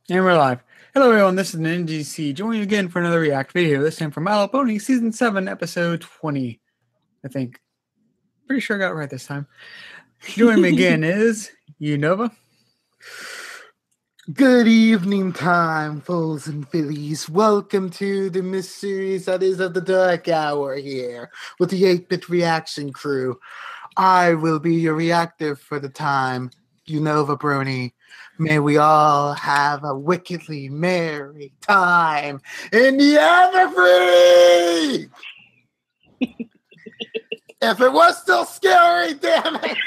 And we're live. Hello everyone, this is an NGC. Joining you again for another React video, this time from MLP Season 7, Episode 20, I think. Pretty sure I got it right this time. Joining me again is Unova. Good evening time, foes and fillies. Welcome to the mysteries that is of the dark hour here with the 8-bit reaction crew. I will be your reactor for the time, Unova Brony. May we all have a wickedly merry time in the Everfree! If it was still scary, damn it!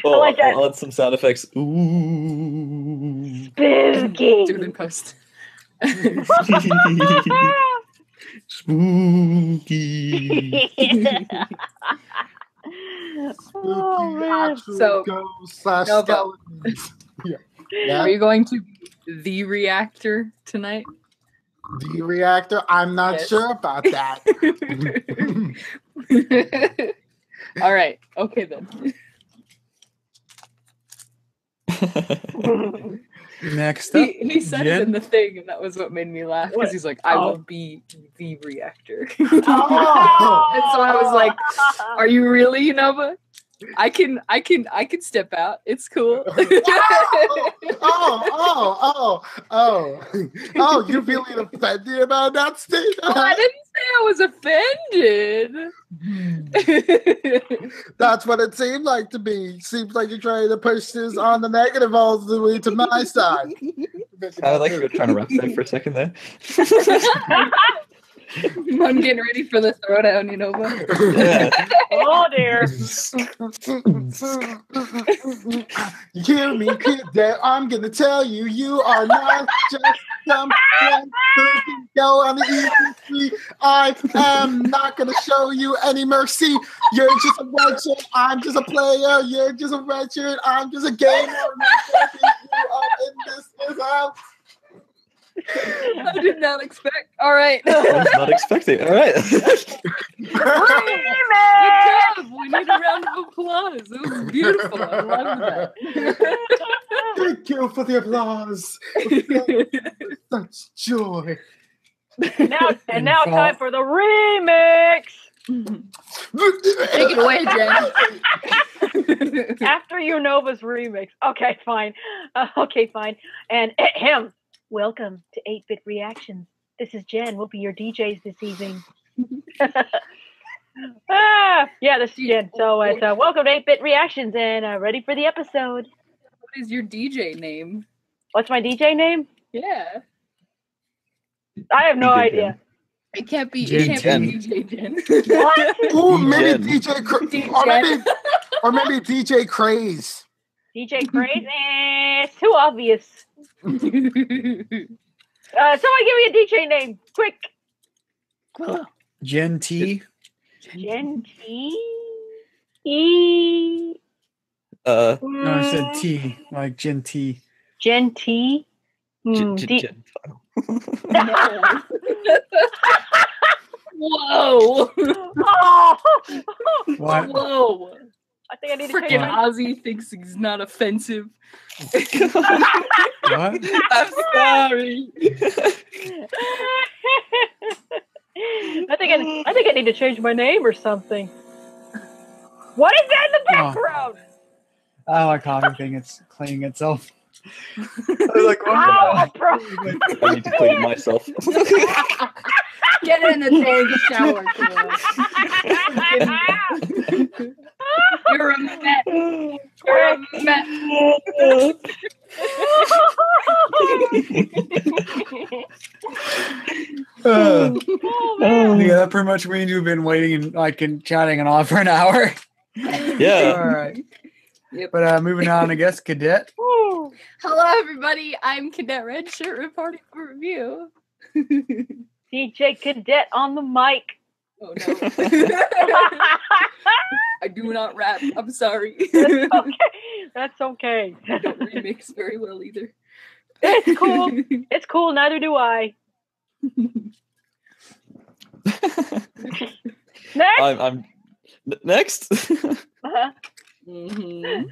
Oh, like I'll add some sound effects. Ooh. Spooky. Do it in post. Spooky. Oh, man. So, skeletons. Yeah. Are you going to be the reactor tonight? The reactor? I'm not sure about that. All right. Okay then. Next up, He said Jen. it in the thing, and that was what made me laugh because he's like, "I will be the reactor." Oh. And so I was like, "Are you really, Nova? I can step out. It's cool." Oh, you're feeling offended about that statement? I didn't say I was offended. That's what it seemed like to me. Seems like you're trying to push this on the negative all the way to my side. I like you were trying to rap that for a second there. I'm getting ready for the throwdown, you know. Yeah. Oh dear. Hear me, kid, that I'm gonna tell you, you are not just some friend who can go on the easy street. I am not gonna show you any mercy. You're just a red shirt, I'm just a player. You're just a red shirt, I'm just a gamer. You are in this house. I did not expect. All right. I was not expecting. All right. Good job. We need a round of applause. It was beautiful. I love that. Thank you for the applause. Such joy. Now time for the remix. Take it away, Jen. After Unova's remix. Okay, fine. And him. Welcome to 8-Bit Reactions. This is Jen. We'll be your DJs this evening. This is Jen. So welcome to 8-Bit Reactions and ready for the episode. What is your DJ name? What's my DJ name? Yeah. I have no DJ idea. Jen. It can't be. Jen. It can't be DJ Jen. What? Oh, maybe Jen. maybe DJ Craze. DJ Crazy? It's too obvious. Somebody give me a DJ name, quick. Jen T. Jen T. No, I said T, like Jen T. Jen T. Jen. Whoa! Oh. What? Whoa! I think I need to Freaking change my... Ozzy thinks he's not offensive. What? I'm sorry. I think I need to change my name or something. What is that in the background? Oh, my coffee thing, it's cleaning itself. I was like, Ow, bro. I need to clean it myself. Get in the dang shower. You're a mess. You're a mess. Yeah, that pretty much means you've been waiting and chatting and all for an hour. Yeah. All right. Yep. But moving on, I guess, Cadet. Hello, everybody. I'm Cadet Redshirt reporting for review. DJ Cadet on the mic. Oh no. I do not rap. I'm sorry. That's okay. I don't remix very well either. It's cool. It's cool. Neither do I. Next. I'm next. Uh-huh. Mm-hmm.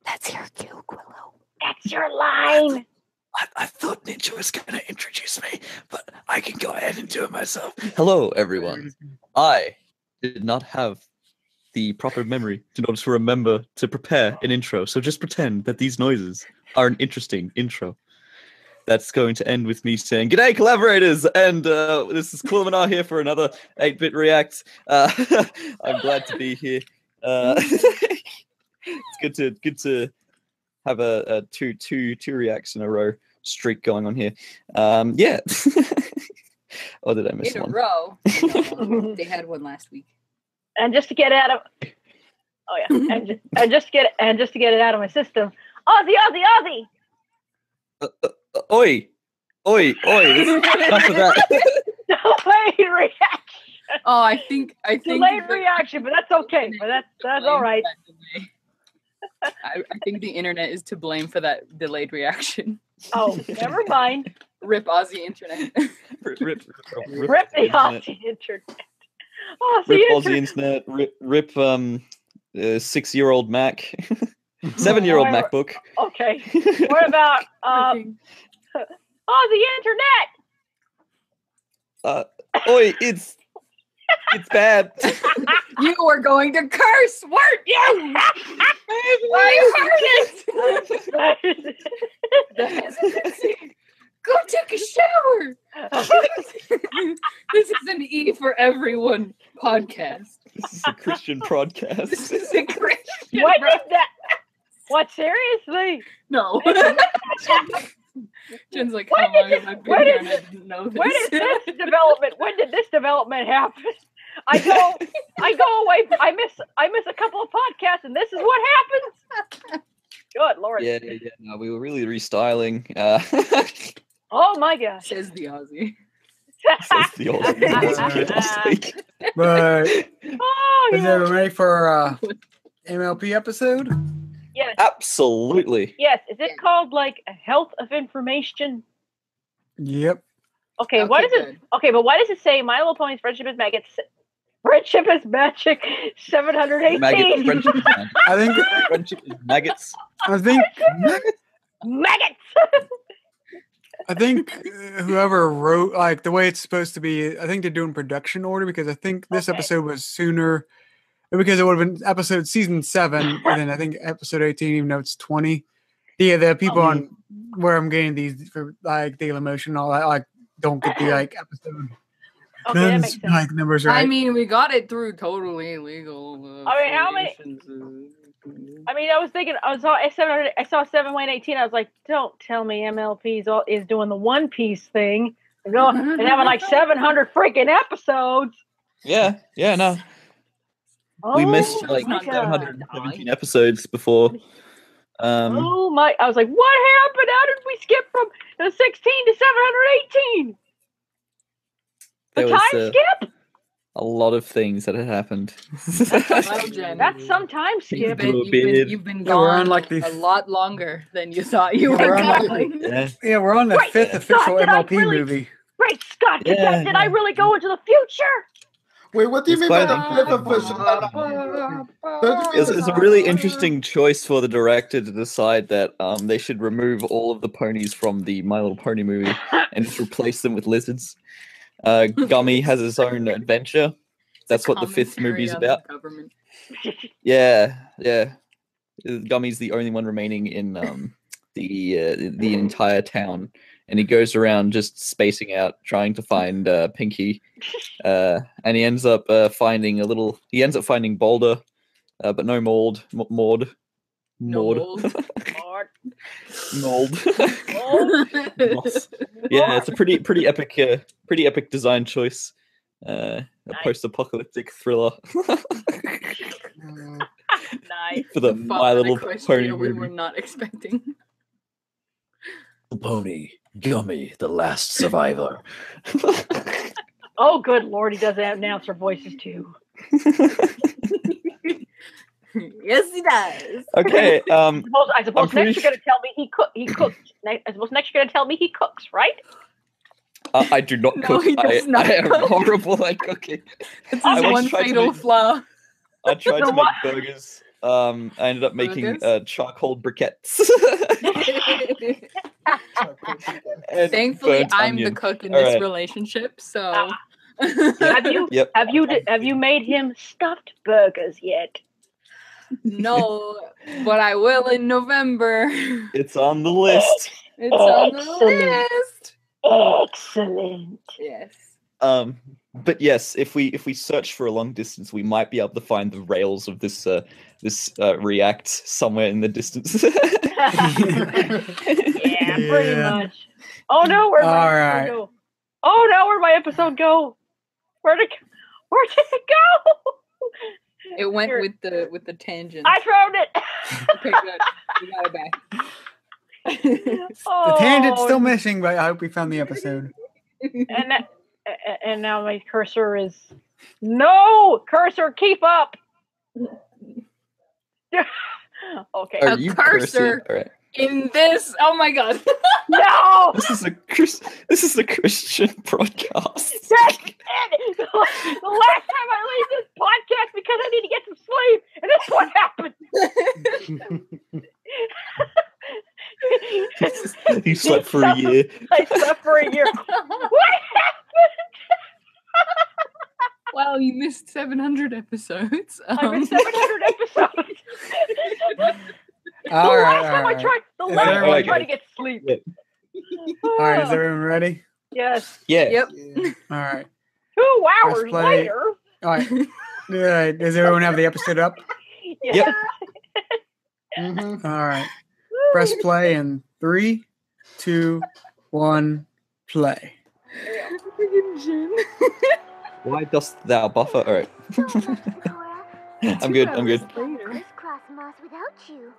That's your cue, Quillo. That's your line. I thought Ninja was going to introduce me, but I can go ahead and do it myself. Hello, everyone. I did not have the proper memory in order to remember to prepare an intro, so just pretend that these noises are an interesting intro. That's going to end with me saying, "G'day, collaborators!" And this is QuilloManar here for another 8-Bit React. I'm glad to be here. It's good to have a two reacts in a row streak going on here. Yeah. Or did I miss in one? a row? No, they had one last week. And just to get it out of, and just to get it out of my system, Aussie. Oi! Enough of that. Delayed reaction. Oh, I think Delayed reaction, but that's okay. But that's all right. I think the internet is to blame for that delayed reaction. Oh, never mind. Rip Aussie internet. Rip the Aussie internet. Aussie internet. Rip 6-year-old Mac. 7-year-old MacBook. Okay. What about Aussie internet? Oi, it's bad. You were going to curse, weren't you? I heard it. The hesitancy. Go take a shower. This is an E for everyone podcast. This is a Christian podcast. This is a Christian. What is that? What, seriously? No. Jen's like, how long have I been here and I didn't know this? When did this development happen? I go away. I miss a couple of podcasts, and this is what happens. Good Lord. Yeah. No, we were really restyling. Oh my gosh. Says the Aussie. Says the Aussie. But Oh, is everyone ready for MLP episode? Yes. Absolutely. Yes. Is it called like a health of information? Yep. Okay. What is it? Okay, but why does it say My Little Pony's Friendship is Magic? Friendship is Magic 718. Friendship is magic. I think Friendship is maggots. Maggots. I think whoever wrote like the way it's supposed to be, I think they're doing production order because I think this episode was sooner because it would have been episode season 7 and then I think episode 18, even though it's 20. Yeah, the people on where I'm getting these for like Daily Motion and all that like don't get the like episode. Okay, that makes sense. Like numbers right. I mean, we got it through totally legal. I mean, how many? I mean, I was thinking, I saw 718. I was like, don't tell me MLP is doing the One Piece thing and having like 700 freaking episodes. Yeah, no. Oh, We missed like 717 episodes before. Oh my! I was like, what happened? How did we skip from 16 to 718? There time was skip? a lot of things that had happened. That's some time skip. You've been gone like a lot longer than you thought you were going. Yeah, we're on the 5th official MLP movie. Great Scott! Did I really go into the future? Wait, what do you mean by the 5th official? It's a really interesting choice for the director to decide that they should remove all of the ponies from the My Little Pony movie and just replace them with lizards. Gummy has his own adventure. That's what the 5th movie's about. Yeah. Gummy's the only one remaining in the entire town, and he goes around just spacing out, trying to find Pinky. And he ends up finding Boulder, but no Maud. Mold. Yeah, it's a pretty epic design choice. A post-apocalyptic thriller. Nice. For the My Little Pony we movie. were not expecting. Pony, Gummy, the last survivor. Oh, good Lord, he does announcer voices too. Yes, he does. Okay. I suppose next you're going to tell me he cooks. I suppose next you're going to tell me he cooks, right? I do not cook. He does not I am cook. horrible at cooking. It's his one fatal flaw. I tried to make burgers I ended up making Burgers? charcoal briquettes. And Thankfully, burnt I'm the onion. cook in All this right. relationship, so. Yep. Have you made him stuffed burgers yet? No, but I will in November. It's on the list. It's on the Excellent. list. Excellent. Yes. But yes, if we search for a long distance, we might be able to find the rails of this React somewhere in the distance. Yeah, pretty Yeah. much. Oh no, where'd my All episode right. go? Oh no, where'd my episode go? Where'd it go? It went Here. with the tangent. I found it. Okay, good. We got it back. The tangent's still missing, but I hope we found the episode. And now my cursor is cursor, keep up. Okay. Are A you cursor. cursing? All right. In this, oh my god. No. This is a Christian broadcast. That's it. The last time I leave this podcast because I need to get some sleep, and that's what happened. You slept for a year. I slept for a year. What happened? Well, you missed 700 episodes. I missed 700 episodes. All right, The last time I tried to get sleep. Yeah. All right, is everyone ready? Yes. Yeah. Yep. All right. 2 hours Let's play. later. All right. Does everyone have the episode up? Yes. Mhm. All right. Press play in 3, 2, 1, play. Freaking Jenn. Why dost thou buffer? All right. I'm good. I'm good. Crisscross moss without you.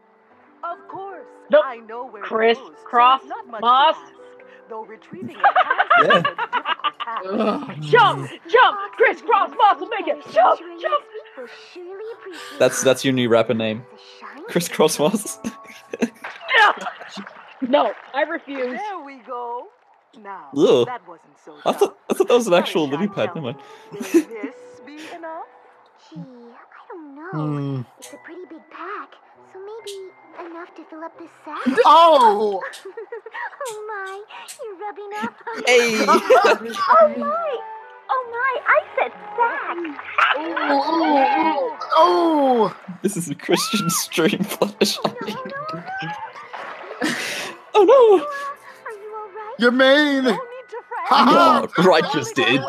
Of course. Nope. I know where Criss it goes, so cross it's not much moss. to ask, though retrieving it has been a difficult task. Ugh. Jump, crisscross moss will make it. Jump. Will surely appreciate That's your new rapper name, the shine. Crisscross Moss. No, I refuse. There we go. Now, Ugh. that wasn't so I thought that was an actual Fluttershy, lily pad. tell Never mind. me, will this be enough? Gee, I don't know. Hmm. It's a pretty big pack, so maybe enough to fill up this sack. Oh! Oh my, you're rubbing off on Hey. Oh my, I said sack. Oh! This is a Christian stream, Fluttershy. Oh no. Oh no! Are you alright? You're mean! No need to fret. Ha No, righteous did.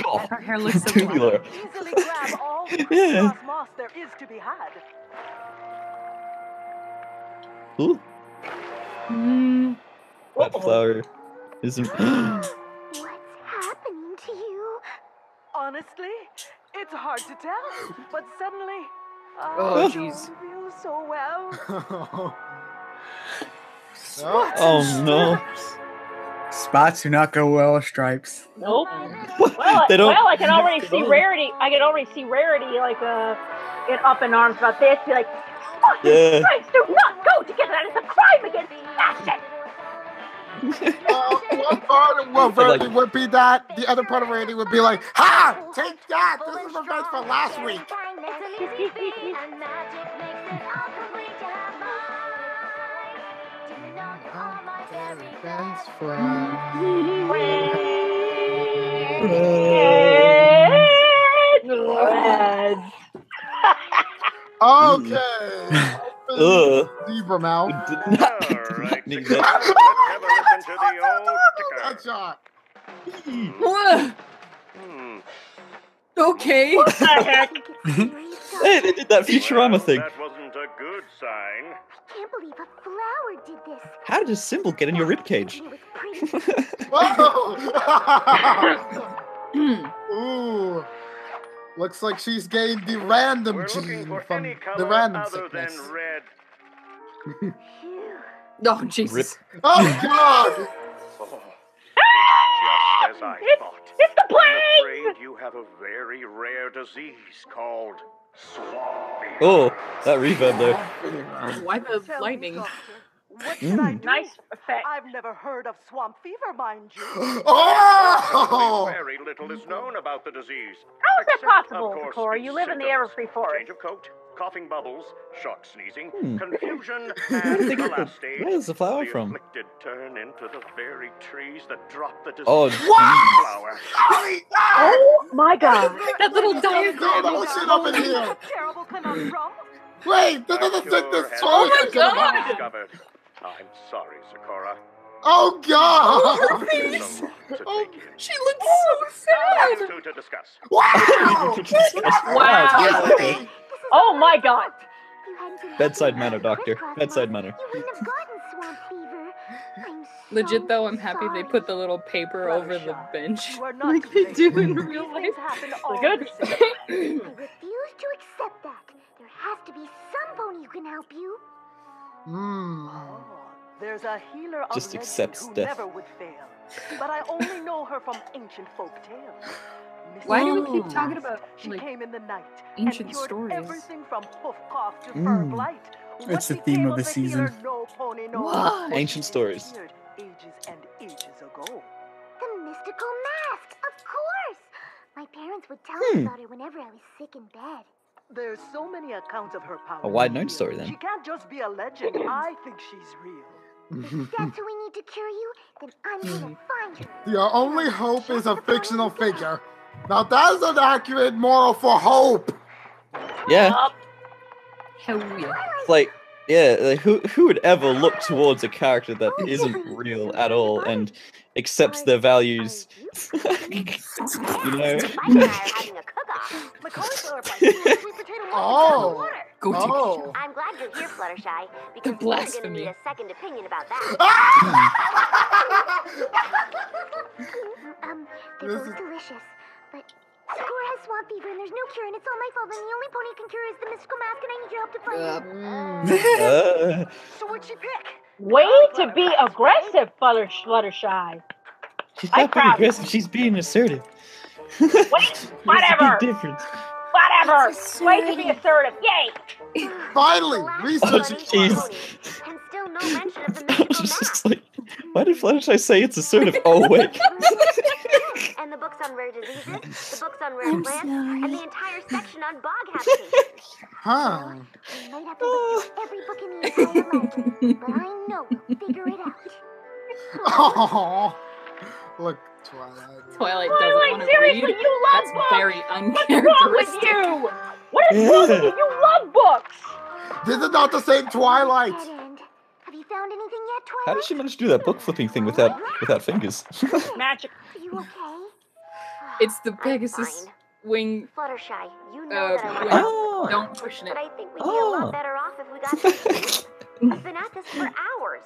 God, Her hair looks so tubular. Easily grab all the Yeah. crisscross moss there is to be had. Ooh, Mm, that flower isn't. What's happening to you? Honestly, it's hard to tell, but suddenly, Oh, I jeez. don't feel so well. Oh no! Spots do not go well with stripes. Nope. They don't. Well, I can already see Rarity. Like up in arms about this. Be like, fucking Yeah. stripes do not go together. That is a crime against fashion. One part of Randy Like- would be that. The other part of Randy would be like, "Ha! Take that! This is revenge for last week." Best friend. Okay. Ugh. Zebra mouth. Did not Alright, need let's that. have a listen to the old That ticker. shot. What? Okay. What the heck? Hey, they did that Futurama thing. That wasn't a good sign. Can't believe a flower did this. How did a symbol get in your ribcage? It was pretty. Whoa! Ooh. Looks like she's gained the random We're looking gene for from any the color random other than sickness. red. Phew. Oh, Jesus. Oh God! Oh, just as I thought. It's the I'm plague. afraid you have a very rare disease called swamp fever. Oh, that reverb though. Why the Tell me, lightning? doctor, what should I do? Nice effect. I've never heard of swamp fever, mind you. Oh! Very little is known about the disease. How is that Except, possible, of course, Cora? You live in the symptoms. Everfree Forest. Change of coat, coughing bubbles, short sneezing, confusion, Where and did they the get last stage, where's the flower the from? afflicted turn into the very trees that drop the Oh, diseased What? flower. Oh my God! That little Don't diagram. know shit up in here. A terrible conundrum. Wait, this A is cure sickness. has Oh my been God. discovered. I'm sorry, Sakura. Oh God! It's a lot to Oh, take in. She looks so That's sad. two to discuss. Wow! Wow. Oh my God! Bedside manner, doctor. Bedside manner. You wouldn't have gotten swamp fever. I'm Legit so though, I'm happy they put the little paper over the Fluttershy, bench you are not like to they blame. do in real These life. things happen all good? the same. I refuse to accept that. There has to be some pony who can help you. Oh, there's a healer of Just legend accepts who death. never would fail. But I only know her from ancient folk tales. Why do we keep Mrs. talking Glass. about, She like, came in the night ancient and cured stories? everything from hoof cough to fur blight. It's the What theme became of the healer, season. no pony knows. What? For Ancient she stories. disappeared ages and ages ago. The mystical mask, of course. My parents would tell me about her whenever I was sick in bed. There's so many accounts of her power. A wide-known story, then. She can't just be a legend. I think she's real. If that's who we need to cure you, then I'm gonna find her. Your only hope is a fictional figure. Now that's an accurate moral for hope. Yeah. Hell yeah. It's like, yeah, like, who would ever look towards a character that isn't real at all and accepts their values? You know? Mike and I are having a cook-off. My cauliflower bites me with sweet potato Oh. water. Go to Oh. I'm glad you're here, Fluttershy, because we're gonna blasphemy. need a second opinion about that. They're This both is- delicious, but Sakura has swamp fever and there's no cure and it's all my fault and the only pony who can cure is the mystical mask and I need your help to find her. So what'd she pick? Way to be aggressive, Fluttershy. She's I'm not being proud. aggressive, she's being assertive. Wait, There's a whatever. big difference. Whatever. Way to be assertive. Yay. Finally, The last research. bunny Jeez. pony, and still no mention of the I'm mystical just mask. like, why did Fluttershy say it's assertive? Oh, wait. And the books on rare diseases, the books on rare plants, and the entire section on bog habitation. Huh. I might have to look through every book in the entire library, but I know we'll figure it out. Oh. Look, Twilight. Twilight doesn't want to seriously, read. you love That's books. very What's wrong with uncharacteristic. you? What is wrong with you? You love books. This is not the same Twilight. Dead end. Have you found anything yet, Twilight? How did she manage to do that book flipping thing without fingers? Magic. Are you okay? It's the I'm Pegasus fine. wing. Fluttershy, you know that I Wing. want Oh. Don't push it. but I think we'd be a lot better off if we got this. I've been at this for hours.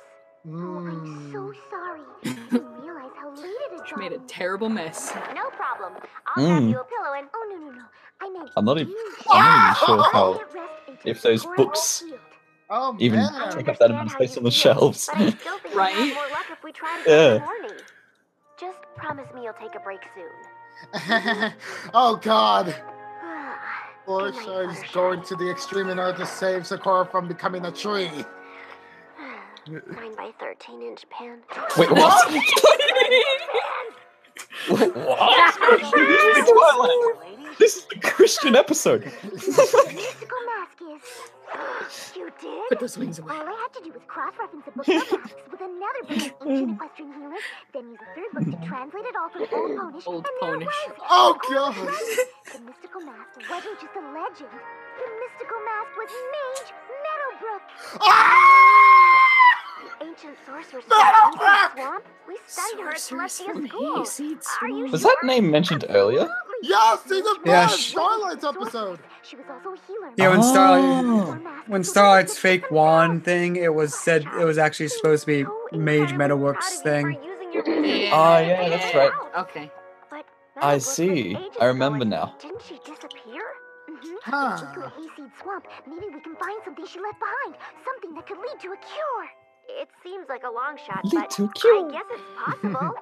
Oh, I'm so sorry. I didn't realize how late it had She made a gotten. terrible mess. No problem. I'll grab you a pillow and... Oh, no. I meant I'm not even you. sure I how, can't rest until if those Sakura books is healed. Oh, even man. take up that amount of space on the shelves. But I still think we'd Right? have more luck if we tried it Yeah. in the morning. Just promise me you'll take a break soon. Oh, God. Good night, Fluttershy is Fluttershy. going to the extreme in order to save Sakura from becoming a tree. 9x13-inch pen. Wait, what? What? This is the Christian episode. The mystical mask is... You did? Put those wings away. All I had to do was cross-reference a book of masks with another book of ancient equestrian healers, then use a third book to translate it all from Old Ponish, Old and there it Ponish. was. Oh, All God. of a sudden, the mystical mask wasn't just a legend. The mystical mask was Mage Meadowbrook. Ancient sorceress from the Hayseed Swamp. We studied her at Sorceress Celestia from School. Hayseed Are you Swamp. Was sure? that name mentioned earlier? Yes, season 5, Yeah, sh- Twilight's episode. She was also a healer. Yeah, when Oh. when Starlight's fake wand thing, it was said it was actually supposed to be Mage Meadowbrook's thing. Oh, yeah, that's right. Okay. But I Meadowbrook was see. ages I remember ago, and now. Didn't she disappear? Mm-hmm. Huh. If she's to a hayseed swamp, maybe we can find something she left behind. Something that could lead to a cure. It seems like a long shot, Lead but to a cure. I guess it's possible.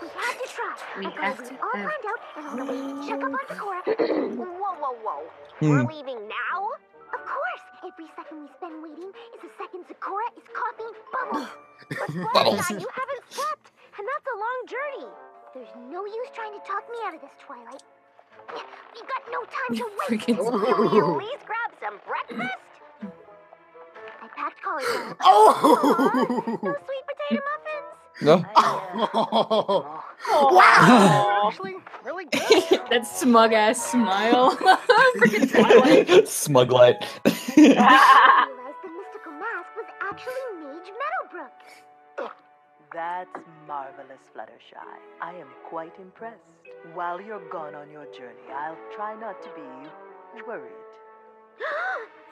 We have to try. We I've got have everything to all have- planned out and on the way to check up on Sakura. Whoa. We're leaving now? Of course. Every second we spend waiting is a second Sakura is coughing bubbles. But Bubbles. Fluttershy, you haven't slept, and that's a long journey. There's no use trying to talk me out of this, Twilight. We got no time to waste. Freaking Can we at least grab some breakfast? I packed cauliflower. Oh! No sweet potato muffins? No. Wow! Actually, really good. That smug ass smile. Freaking Twilight. Smug light. I realized the mystical mask was actually Mage Meadowbrook. That's marvelous, Fluttershy. I am quite impressed. While you're gone on your journey, I'll try not to be worried.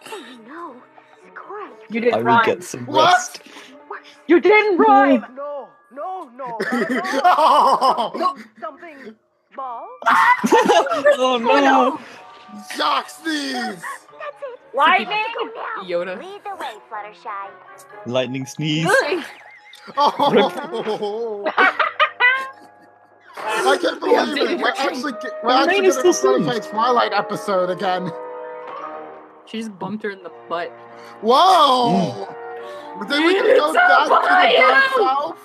Oh no, Sakura. You I didn't will rhyme. get some What? rest. You didn't rhyme. No. Oh, Something. Ball? Oh no! Joxties! That's it. Lightning. Go now. Yoda. Lead the way, Fluttershy. Lightning sneeze. Oh. I can't believe it. We're actually getting a Fluttershy Twilight episode again. She just bumped her in the butt. Whoa! But then we can go It's back a to the dark bio! south.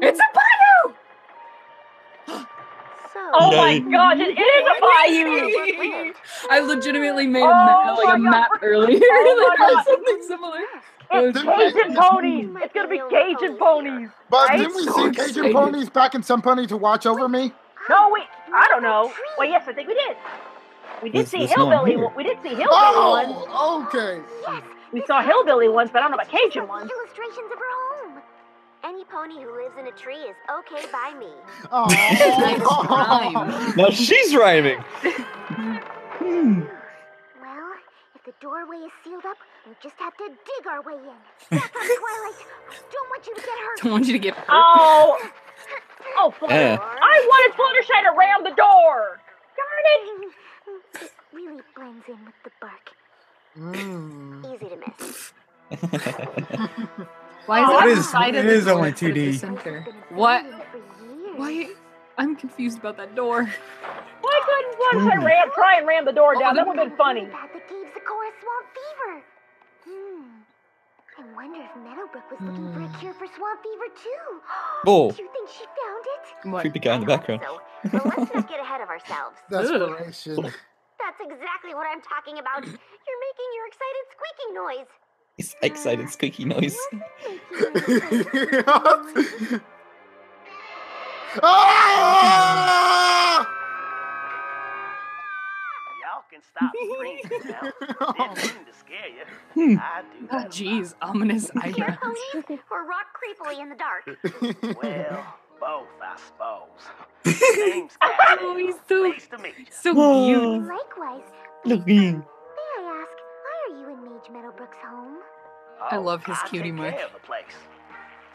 It's a bio! So, Oh my Yay. gosh, it is a bayou. I legitimately made Oh a my map God. earlier. Oh my Like, God. something similar. It's Cajun ponies. It's gonna be Cajun ponies. But Right? didn't we So see excited. Cajun ponies back in Some Pony to Watch Over Me? No, I don't know. Well, yes, I think we did. We did see There's no one hillbilly. here. We did see hillbilly ones. Oh, okay. yes, We saw hillbilly ones, but I don't know about Cajun these are ones. illustrations of her home. Any pony who lives in a tree is okay by me. Nice Oh. rhyme. Now she's rhyming. Well, if the doorway is sealed up, we just have to dig our way in. Back up, Twilight. Don't want you to get hurt. Don't want you to get hurt. Oh, Flutter. Yeah. I wanted Fluttershy to ram the door. Darn it. It really blends in with the bark. Mm. Easy to miss. Why Oh, is it it is- outside of it the is door only instead of the 2D. center? Been What? abandoned for years. Why? I'm confused about that door. Why couldn't Fluttershy try and ram the door down? That would have been funny. That gave Sakura swamp fever. I wonder if Meadowbrook was looking for a cure for swamp fever too. Oh. Do you think she found it? What? Creepy guy in the I hope background. So. But let's not get ahead of ourselves. Desperation. That's exactly what I'm talking about. You're making your excited squeaking noise. It's excited squeaky noise. Ah! Y'all can stop screaming now. Didn't mean to scare you. I do Oh, that. jeez, ominous Care eyebrows. ponies or rock creepily in the dark? Well, both, I suppose. Name's Cat. Oh, he's so Nice to meet you. so cute. Likewise. Look. May I ask, why are you in Mage Meadowbrook's home? I love his I cutie take mark. care of the place.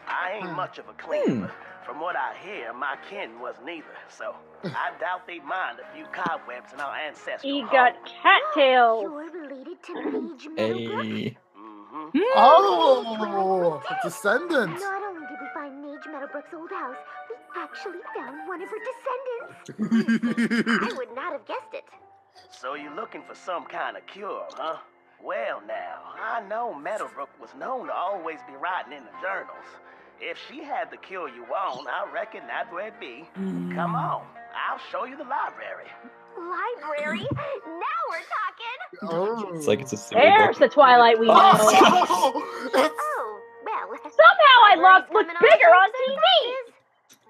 I ain't much of a cleaner, but from what I hear, my kin wasn't either. So I doubt they'd mind a few cobwebs in our ancestral He home. got cattails. You're related to Mage Meadowbrook? Hey. Mm-hmm. Oh, descendants. Not only did we find Mage Meadowbrook's old house, we actually found one of her descendants. I would not have guessed it. So you're looking for some kind of cure, huh? Well now, I know Meadowbrook was known to always be writing in the journals. If she had the cure you want, I reckon that's where it'd be. Come on, I'll show you the library. Library? Now we're talking. Oh. It's like it's a single There's book. the Twilight we know. Oh, it's- Oh, well. Somehow I looks Coming bigger on shapes and TV. boxes.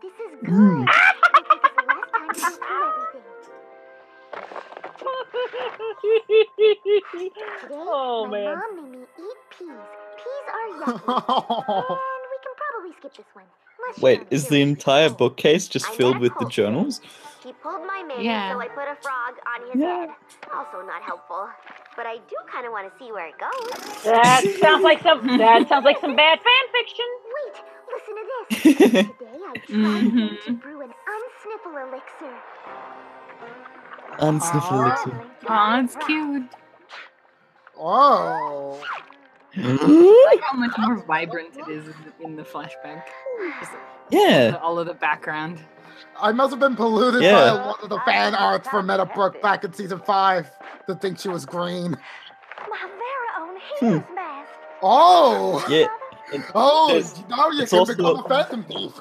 This is good. It'll take us less time to go through everything. Today, Oh, my man. mom made me eat peas. Peas are yucky. And we can probably skip this one. unless you Wait, want is to the hear it. entire bookcase just I met filled a with the colt journals? today. He pulled my mane, Yeah. so I put a frog on his head. Also not helpful. But I do kind of want to see where it goes. That sounds like some bad fan fiction. Wait, listen to this. Today I tried to Mhm. brew an unsniffle elixir. Unsniffle elixir. Aw, it's cute. oh. I like how much more vibrant it is in the flashback. Just Yeah. all of the background. I must have been polluted by Yeah. a lot of the fan arts from Meadowbrook back in season 5 to think she was green. My very own Hades mask. Oh! Yeah. Oh, There's- now you it's can also become a- a Phantom Thief.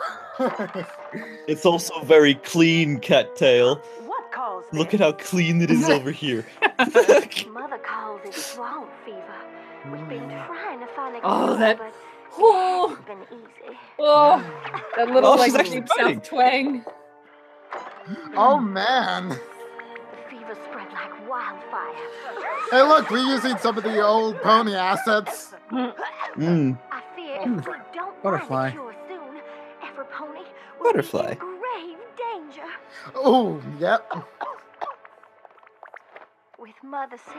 It's also very clean cattail. What caused things. Look at how clean it is over here. Mother calls it swamp fever. We've been trying to find a Oh, cure, that- but Oh, it's been easy. oh, that little Oh, like she's actually deep fighting. south twang. Oh man. The fever spread like wildfire. Hey, look, we're using some of the old pony assets. Mm. I fear if we don't Butterfly. find a cure soon, every pony will Butterfly. be in grave danger. Oh, yep. With Mother sick,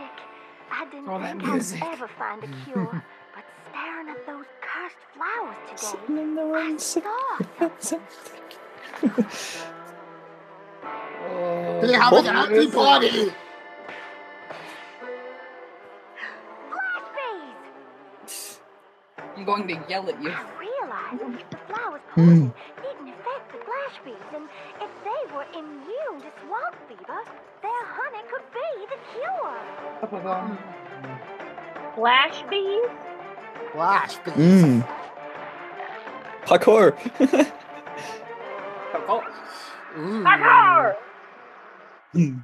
I didn't All that think music. I'd ever find a cure. But staring at those cursed flowers today, Sitting in the I rain, saw something. Oh, They're having a happy music. party. Flash bees! I'm going to yell at you. I realized the flowers' Hmm. poison didn't affect the flash bees, and if they were immune to swamp fever, their honey could be the cure. Flash bees? Flash bees. Mm. Parkour. Ooh. Parkour! Mm.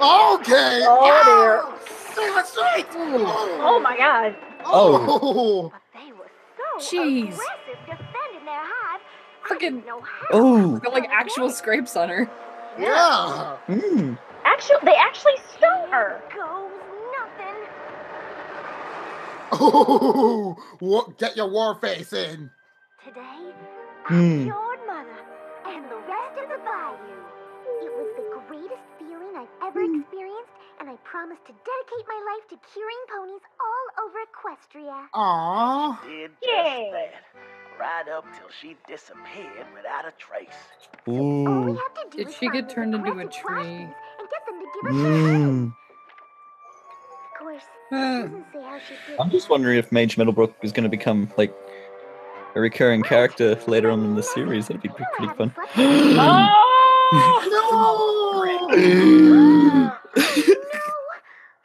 Okay. Oh, dear. Save us straight. Oh my god. Oh. But they were so Jeez. aggressive defending their hive. I Fucking- didn't know how. Oh. Got like actual scrapes on her. Yeah. Mm. They actually stung her. Goes nothing. Oh. Get your war face in. Today, I Hmm. cured Mother and the rest of the bayou. It was the greatest feeling I've ever experienced, and I promised to dedicate my life to curing ponies all over Equestria. Aww. Did just Yay. that. Right up till she disappeared without a trace. All we Ooh. have to do Did is she find get those turned into a aggressive flash tree? bees and get them to give us their honey. Mm. Of course, it Uh, doesn't say how she did I'm just wondering if Mage Metalbrook is going to become like a recurring character later on in the series. That'd be pretty fun. Oh! No. No!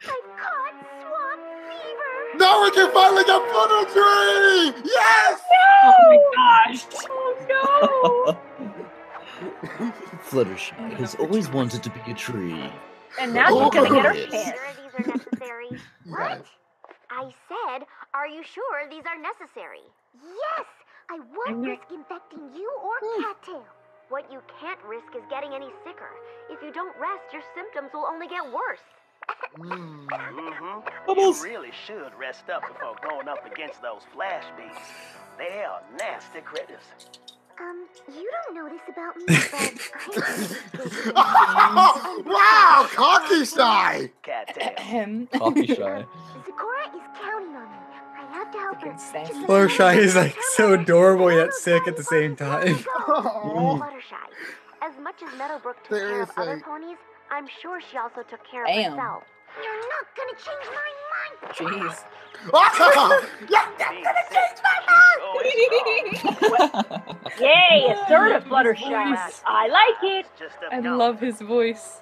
I've caught swamp fever! Now we can finally get Fluttershy! Yes! Oh my gosh. Oh Fluttershy has always wanted to be a tree. And now she's gonna get her Yes. chance. Sure these are necessary? What? I said, are you sure these are necessary? Yes! I won't risk infecting you or Cattail. What you can't risk is getting any sicker. If you don't rest, your symptoms will only get worse. Mm-hmm. Bubbles. You really should rest up before going up against those flash bees. They are nasty critters. You don't know this about me, but Wow, cocky shy! Cattail. Ahem. Coffee shy. Zecora is counting on me. I have to help her. Fucking sassy. Just like Fluttershy Mother is like did. so adorable yet sick at the same time. Fluttershy. As much as Meadowbrook took care of other Seriously. ponies, I'm sure she also took care of Damn. herself. You're not gonna change my mind. Jeez. Yay, assertive Fluttershy. I like it. Just a I no. love his voice.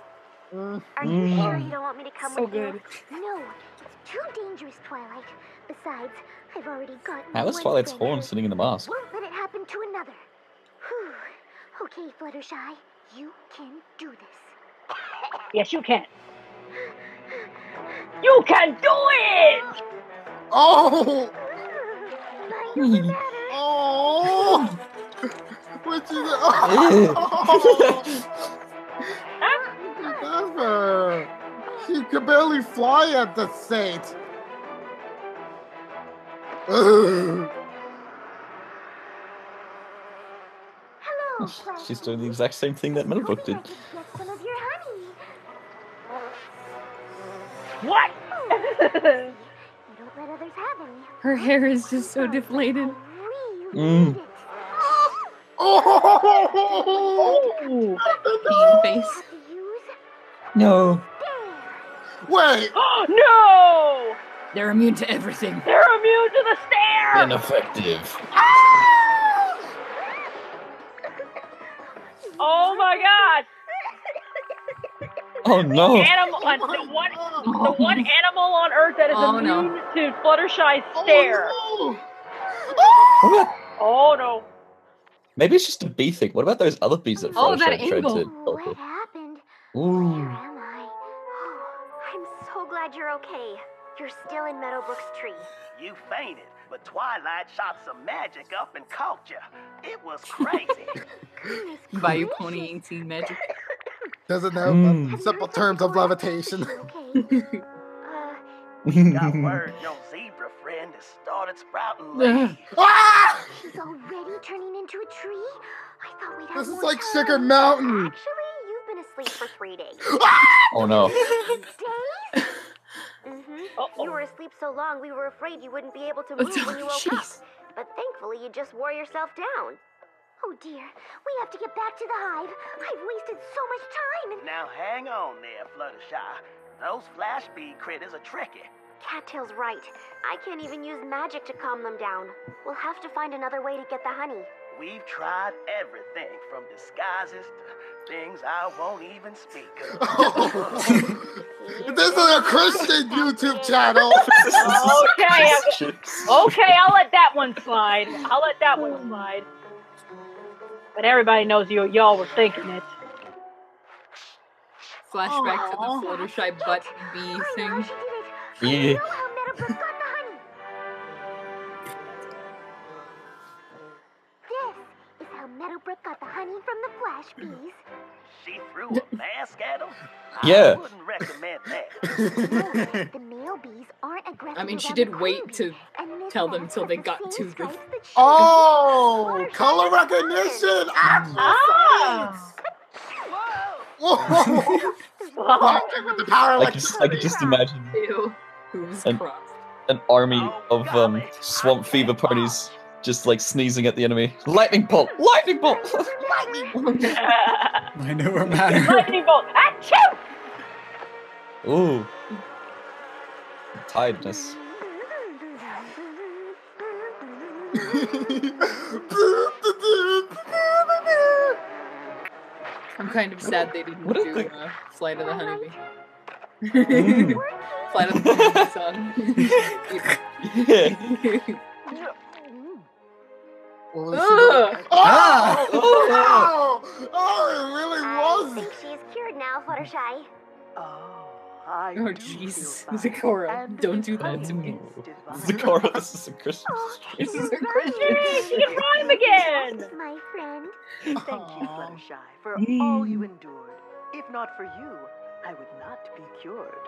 Are you sure you don't want me to come So with good. you? No, it's too dangerous, Twilight. Besides, I've already gotten How is one Twilight's friend horn hurt. sitting in the mask? Won't let it happen to another. Whew. Okay, Fluttershy, you can do this. Yes, you can. You can do it! Oh! Mine doesn't matter. Oh! What you oh. She could barely fly at the state. Ugh. Hello, She's doing the exact same thing that Metalbrook did. Get some of your honey. What? You don't let others have any. Her hair is just so deflated. I really Mm. need it. Oh! Pain face. Have to use No. there. Wait! No! They're immune to everything. They're immune to the stare! Ineffective. Oh my god! Oh no. Animal, the one animal on Earth that is Oh, immune no. to Fluttershy's stare. Oh, Oh no! Maybe it's just a bee thing. What about those other bees that Oh, that Fluttershy tried angle. to What conquer? happened? Ooh. Where am I? Oh, I'm so glad you're okay. You're still in Meadowbrook's tree. You fainted, but Twilight shot some magic up and caught you. It was crazy. Goodness Bayou gracious. Pony ain't seen magic. Doesn't know Mm. but simple terms of levitation. Okay. Got word your zebra friend has started sprouting leaves. Ah! He's already turning into a tree? I thought we'd have This is more like time. Sugar Mountain. Actually, you've been asleep for 3 days. Oh no. Days? Mm-hmm. You were asleep so long, we were afraid you wouldn't be able to move when you woke up. Jeez. But thankfully, you just wore yourself down. Oh dear, we have to get back to the hive. I've wasted so much time. Now hang on there, Fluttershy. Those flash bee critters are tricky. Cattail's right. I can't even use magic to calm them down. We'll have to find another way to get the honey. We've tried everything from disguises to things I won't even speak of. This is a Christian YouTube channel. Okay, I'll let that one slide. But everybody knows y'all were thinking it. Flashback to the Fluttershy butt bee I know thing. she did it. Yeah. I know how Meadowbrook got the honey. This is how Meadowbrook got the honey from the flash bees. She threw a mask at them? Yeah. I wouldn't recommend that. The male bees aren't aggressive. I mean, she around did the wait queen to bee, and this tell them mask till has they the got same to the. stripes that she Oh, has. color recognition. Whoa. Walking with the power of I could just imagine Ew. Who's And- crossed? an army of swamp fever ponies just like sneezing at the enemy. Lightning bolt! Lightning bolt! I know where matter. Lightning bolt! Achoo! Ooh. Tiredness. I'm kind of sad they didn't What is do the- Flight of the Honeybee. Mm. Flight of the Honeybee song. Yeah. What was Ugh. she oh, it really I was. think she's cured now, Fluttershy. I Oh do feel jeez, fine, Zikora, and don't the do that to me. honey is divine. Zikora, this is a Christmas tree. This is a You're Christmas. right. She can rhyme again! Yes, my friend. Thank you, Aw. Fluttershy, for all you endured. If not for you, I would not be cured.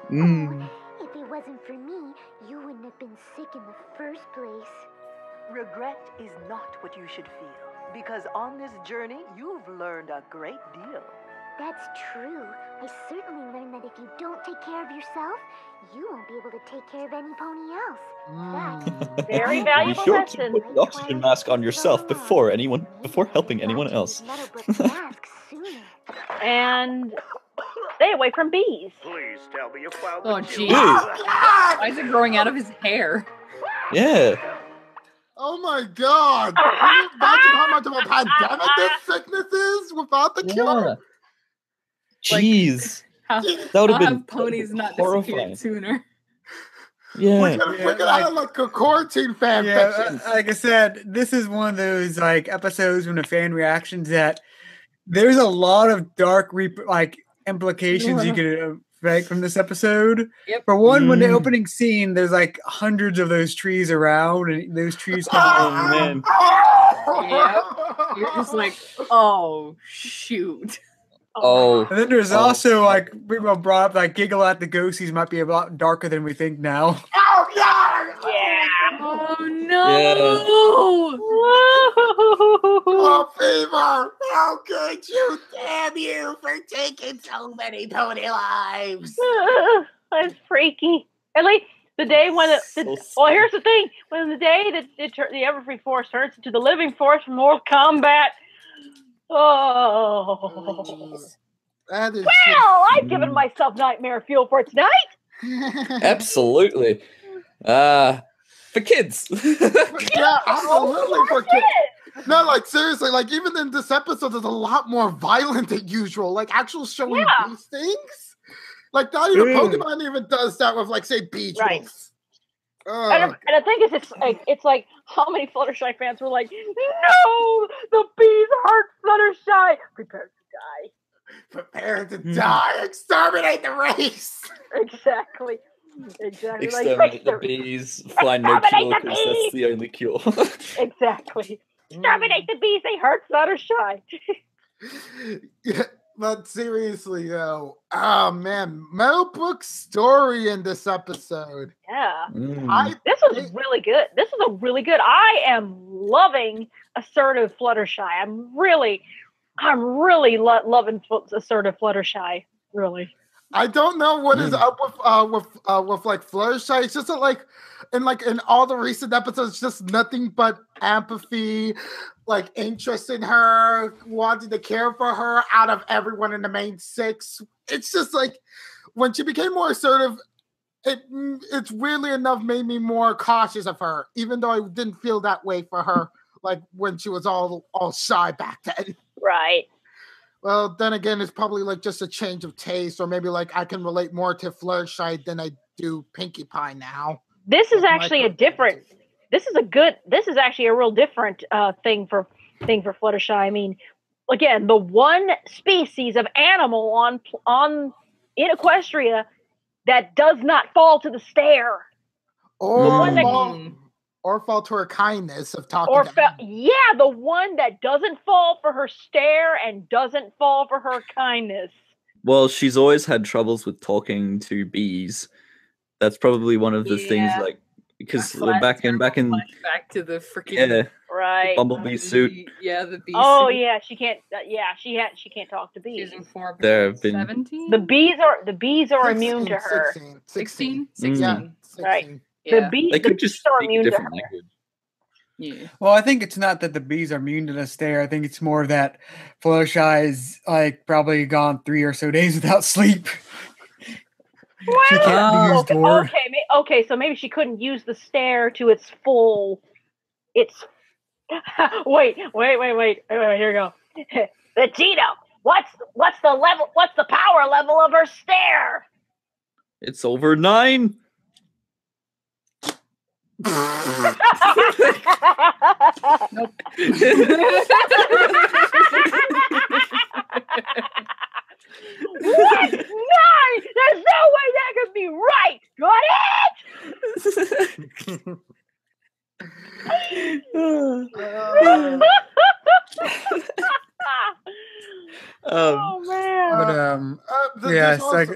Mm. If it wasn't for me, you wouldn't have been sick in the first place. Regret is not what you should feel, because on this journey, you've learned a great deal. That's true. I certainly learned that if you don't take care of yourself, you won't be able to take care of any pony else. Very Be valuable sure to lesson. put the oxygen mask on yourself before helping anyone else. Meadowbrook's mask sooner. And stay away from bees. Please tell me you found Oh, the gee. cure. Why is it growing out of his hair? Yeah. Oh my god. Can you imagine how much of a pandemic this sickness is without the cure? Jeez. How, That would how have been have ponies not horrifying. disappeared sooner? Yeah. We're gonna have like a quarantine fan fiction. Like I said, this is one of those like episodes from the fan reactions that there's a lot of dark implications you could make from this episode. Yep. For one, when the Mm. opening scene, there's like hundreds of those trees around, and those trees come Oh man. You're just like, oh, shoot. Oh. And then there's Oh. also like people brought up like Giggle at the Ghosties might be a lot darker than we think now. Oh god! Yeah. Oh, no. Oh, Fever! How could you? Damn you for taking so many pony lives! That's freaky. At least the day when here's the thing: when the day that the Everfree Force turns into the Living Force from Mortal Kombat. Oh. That is Well, I've given myself nightmare fuel for tonight. Absolutely. For kids. yeah, absolutely for kids. No, like seriously, like even in this episode, there's a lot more violent than usual. Like actual showing these things. Like not even Pokemon even does that with like say Beedrills. Right. And I think it's like how many Fluttershy fans were like, no, the bees hurt Fluttershy. Prepare to die. Prepare to die. Exterminate the race. Exactly. Exterminate the bees. Find no cure because that's the only cure. Exactly. Exterminate the bees. They hurt Fluttershy. Yeah, but seriously though, oh man, Meadowbrook's story in this episode. Yeah. This was really good. This is a really good. I am loving Assertive Fluttershy. I'm really loving Assertive Fluttershy. Really. I don't know what is up with like Fluttershy. It's just that, like in all the recent episodes, it's just nothing but empathy, like interest in her, wanting to care for her out of everyone in the main 6. It's just like when she became more assertive, it's weirdly enough made me more cautious of her, even though I didn't feel that way for her like when she was all shy back then. Right. Well, then again, it's probably like just a change of taste, or maybe like I can relate more to Fluttershy than I do Pinkie Pie now. This is actually This is actually a real different thing for Fluttershy. I mean, again, the one species of animal in Equestria that does not fall to the stare, or fall to her kindness of talking. The one that doesn't fall for her stare and doesn't fall for her kindness. Well, she's always had troubles with talking to bees. That's probably one of the things, like, because back in back to the freaking right bumblebee suit. The bee suit. Yeah, she can't. She can't talk to bees. There have been 17. The bees are immune to her. 16. Yeah, 16. Right. Yeah. They could just speak a different language. Yeah. Well, I think it's not that the bees are immune to the stare. I think it's more that Fluttershy's like probably gone 3 or so days without sleep. Well, she can't use door. Okay, so maybe she couldn't use the stare to its full. Wait, here we go. Vegito, what's the power level of her stare? It's over 9. Nope. What? 9? There's no way that could be right. Got it? Oh man. But it's like.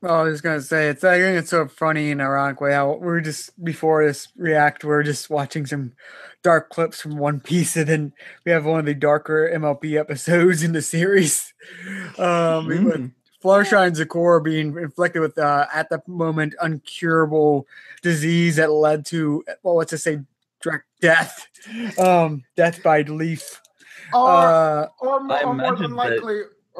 Well, I was gonna say I think it's so funny and ironic way how we're just before this react, we're just watching some dark clips from One Piece, and then we have one of the darker MLP episodes in the series. With Fluttershy and Zecora being inflicted with at the moment uncurable disease that led to direct death. Death by leaf. Or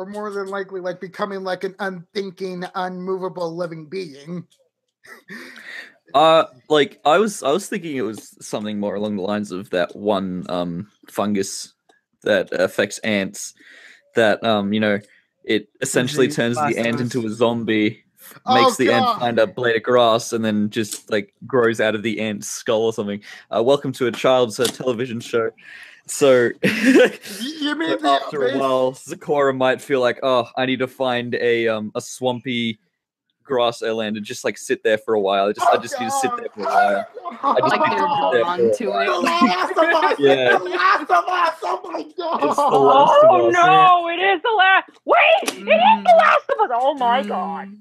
more than likely, like becoming like an unthinking, unmovable living being. Like I was thinking it was something more along the lines of that one fungus that affects ants. That it essentially turns the ant into a zombie, makes the ant find a blade of grass, and then just like grows out of the ant's skull or something. Welcome to a child's television show. So you mean after a while, Zecora might feel like, I need to find a swampy grassland and just like sit there for a while. I just need to sit there for a while. I just like they're drawn to it. The Last of Us. Yeah. The Last of Us. Oh my god. It's The Last of Us. No, it is the last. Wait, it is The Last of Us. Oh my god.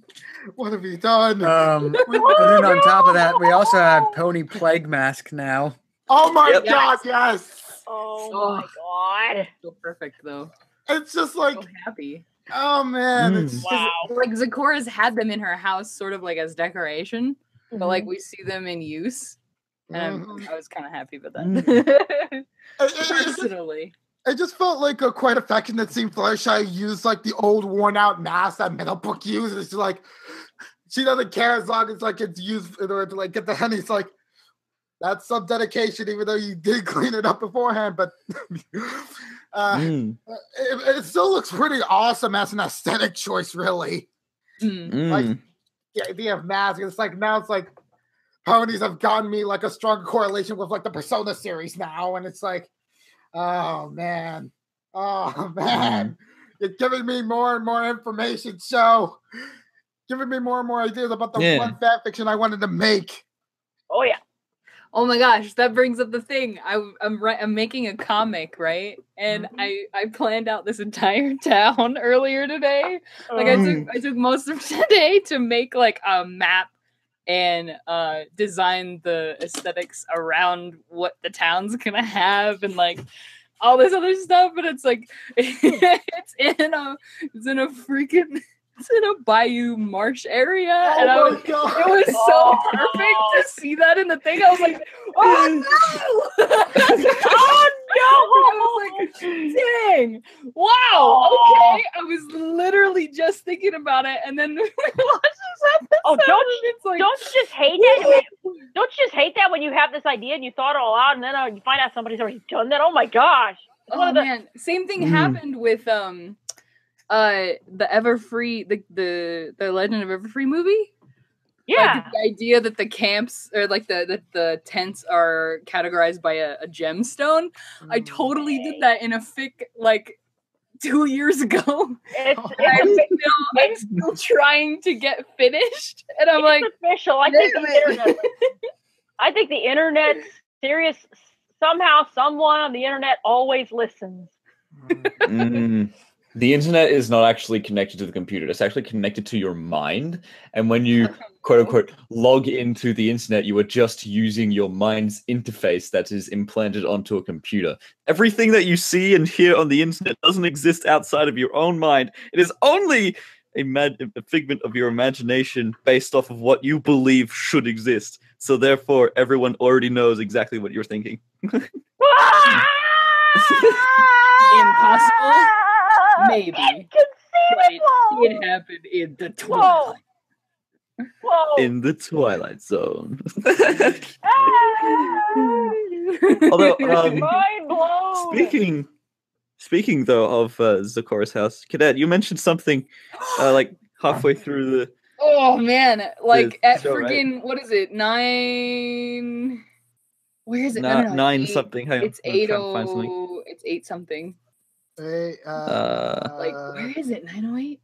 What have you done? And then on top of that, we also have Pony Plague Mask now. Oh my god, yes. Oh my god. So perfect though. It's just like so happy. Oh man, it's wow. Like Zecora's had them in her house sort of like as decoration, but like we see them in use. And I was kind of happy with that. Personally. It just felt like quite affectionate seeing Fluttershy use like the old worn out mask that Meadowbrook uses. She's like, she doesn't care as long as like it's used in order to like get the honey. It's like, that's some dedication, even though you did clean it up beforehand. But it still looks pretty awesome as an aesthetic choice, really. Like, the idea of masks. It's like now it's like ponies have gotten me like a stronger correlation with like the Persona series now, and it's like, oh man, you're giving me more and more information, so giving me more and more ideas about the one fan fiction I wanted to make. Oh yeah. Oh my gosh, that brings up the thing. I'm making a comic, right? And I planned out this entire town earlier today. Like I took most of today to make like a map and design the aesthetics around what the town's gonna have and like all this other stuff. And it's like it's in a freaking. It's in a bayou marsh area, and oh my God. It was so perfect to see that in the thing. I was like, "Oh no! Oh no!" I was like, "Dang! Wow! Okay." I was literally just thinking about it, and then we watched this episode. Oh, don't you just hate that? Don't you just hate that when you have this idea and you thought it all out, and then you find out somebody's already done that? Oh my gosh! Oh man, same thing happened with the Everfree, the Legend of Everfree movie. Yeah, like, the idea that the camps or like the tents are categorized by a gemstone. I totally did that in a fic like 2 years ago. I'm still trying to get finished, and I'm like, official. I think the internet serious. Somehow, someone on the internet always listens. The internet is not actually connected to the computer. It's actually connected to your mind. And when you, quote unquote, log into the internet, you are just using your mind's interface that is implanted onto a computer. Everything that you see and hear on the internet doesn't exist outside of your own mind. It is only a figment of your imagination based off of what you believe should exist. So therefore, everyone already knows exactly what you're thinking. Impossible? Maybe. But it did happen in the Twilight. Whoa. In the Twilight Zone. Although, mind blown. Speaking though of Zecора's house, Cadet, you mentioned something like halfway through the. Oh man, like at show, freaking right? what is it? 9. Where is it? No, no, 9 it's something. Hang on, it's I'm trying to find something. 8. It's 8 something. Hey, like where is it? 908.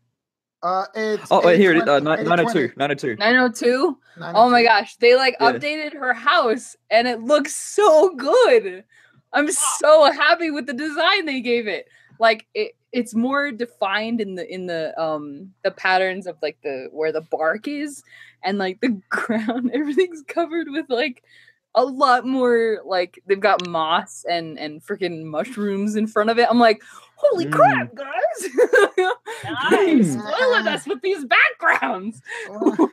It's wait, here it is. 902. 902. 902. Oh my gosh, they like updated her house, and it looks so good. I'm so happy with the design they gave it. Like it's more defined in the patterns of like where the bark is, and like the ground. Everything's covered with like a lot more, like they've got moss and freaking mushrooms in front of it. I'm like, holy crap, guys! Nice. Spoiling us with these backgrounds.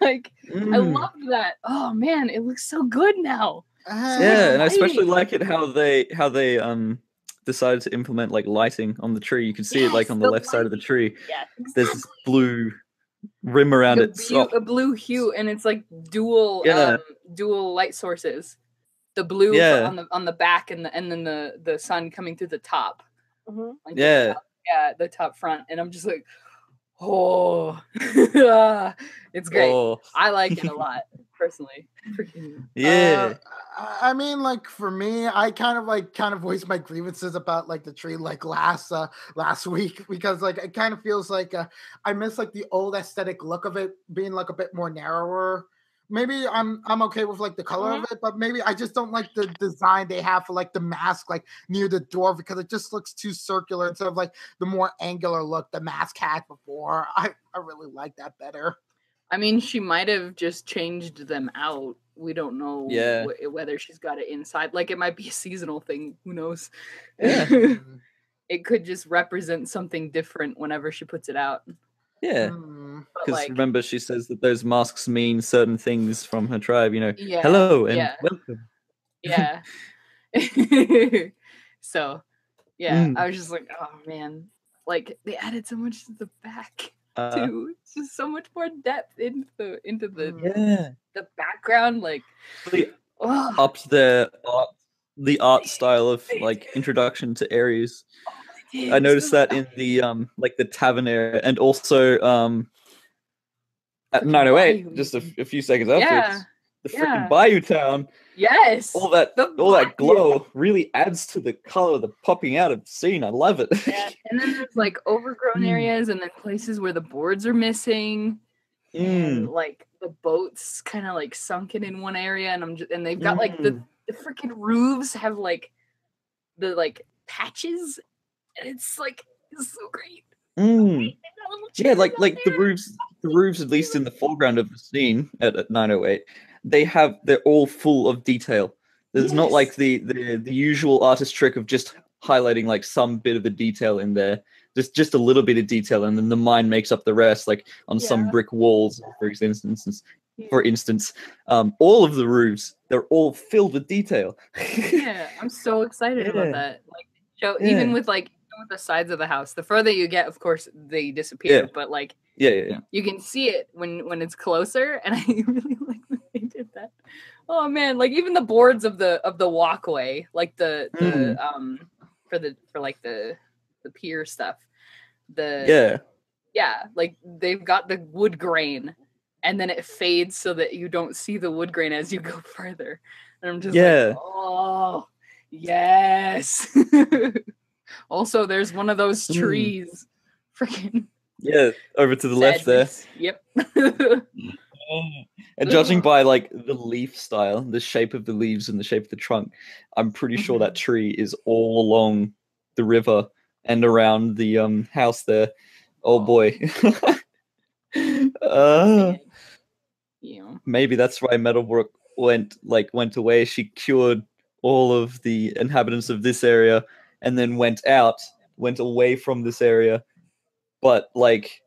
Like, I love that. Oh man, it looks so good now. Yeah, and I especially like it how they decided to implement like lighting on the tree. You can see it like on the left side of the tree. Yes, exactly. There's this blue rim around it. A blue hue, and it's like dual light sources. The blue on the back, and then the sun coming through the top. Like the top front, and I'm just like, oh, it's great. Oh. I like it a lot personally. Yeah. I mean, like for me, I kind of voiced my grievances about like the tree like last week, because like it kind of feels like I miss like the old aesthetic look of it being like a bit more narrower. Maybe I'm okay with like the color of it, but maybe I just don't like the design they have for like the mask like near the door, because it just looks too circular instead of like the more angular look the mask had before. I really like that better. I mean, she might have just changed them out. We don't know whether she's got it inside. Like, it might be a seasonal thing. Who knows? Yeah. It could just represent something different whenever she puts it out. Yeah. Because remember, she says that those masks mean certain things from her tribe, you know. Yeah. Hello and welcome. Yeah. So, I was just like, oh, man. Like, they added so much to the back. Too. It's just so much more depth into the background, like upped the art style of like introduction to Aries. I noticed that in the like the tavern area, and also at 908, just a few seconds afterwards. The freaking Bayou Town. Yes. All that glow really adds to the color, the popping out of the scene. I love it. Yeah. And then there's like overgrown areas and then places where the boards are missing. And like the boats kind of like sunken in one area, and they've got like the freaking roofs have like the like patches, and it's so great. Yeah, like the roofs at least in the foreground of the scene at 908, they're all full of detail. There's not like the usual artist trick of just highlighting like some bit of the detail in there, just a little bit of detail, and then the mind makes up the rest, like on some brick walls, for instance. All of the roofs, they're all filled with detail. Yeah, I'm so excited about that. Like, even with like the sides of the house, the further you get, of course, they disappear. But like, you can see it when it's closer, and I really like that they did that. Oh man, like even the boards of the walkway, like the pier stuff. Like they've got the wood grain, and then it fades so that you don't see the wood grain as you go further. And I'm just like, oh yes. Also, there's one of those trees. Freaking over to the left there. Yep. And judging by like the leaf style, the shape of the leaves and the shape of the trunk, I'm pretty sure that tree is all along the river and around the house there. Oh boy. Maybe that's why Meadowbrook went away. She cured all of the inhabitants of this area and then went away from this area. But like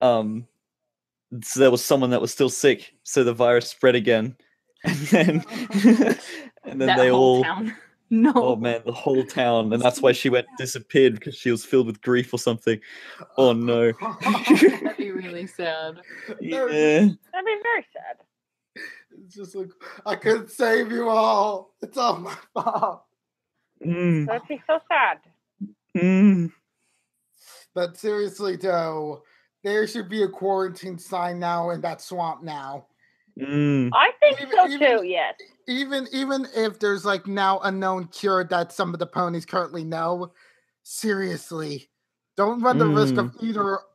so there was someone that was still sick, so the virus spread again. And then they all town. No. Oh man, the whole town. And that's why she disappeared, because she was filled with grief or something. Oh no. That'd be really sad. Yeah. That'd be very sad. It's just like, I couldn't save you all. It's all my fault. That'd be so sad. But seriously though, there should be a quarantine sign now in that swamp now. I think so too, yes. Even if there's like now a known cure that some of the ponies currently know, seriously, don't run the risk of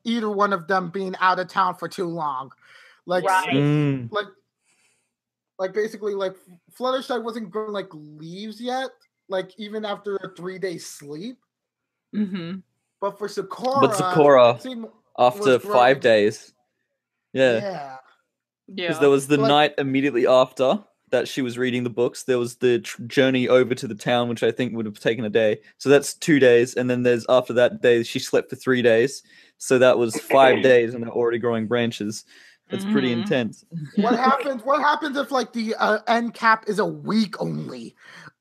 either one of them being out of town for too long. Like, like basically, like Fluttershy wasn't growing like leaves yet, like even after a 3-day sleep. But for Sakura, after 5 days. Yeah. Because there was the night immediately after that she was reading the books. There was the journey over to the town, which I think would have taken a day. So that's 2 days. And then there's after that day, she slept for 3 days. So that was 5 days, and they're already growing branches. That's pretty intense. What happens if like the end cap is a week only?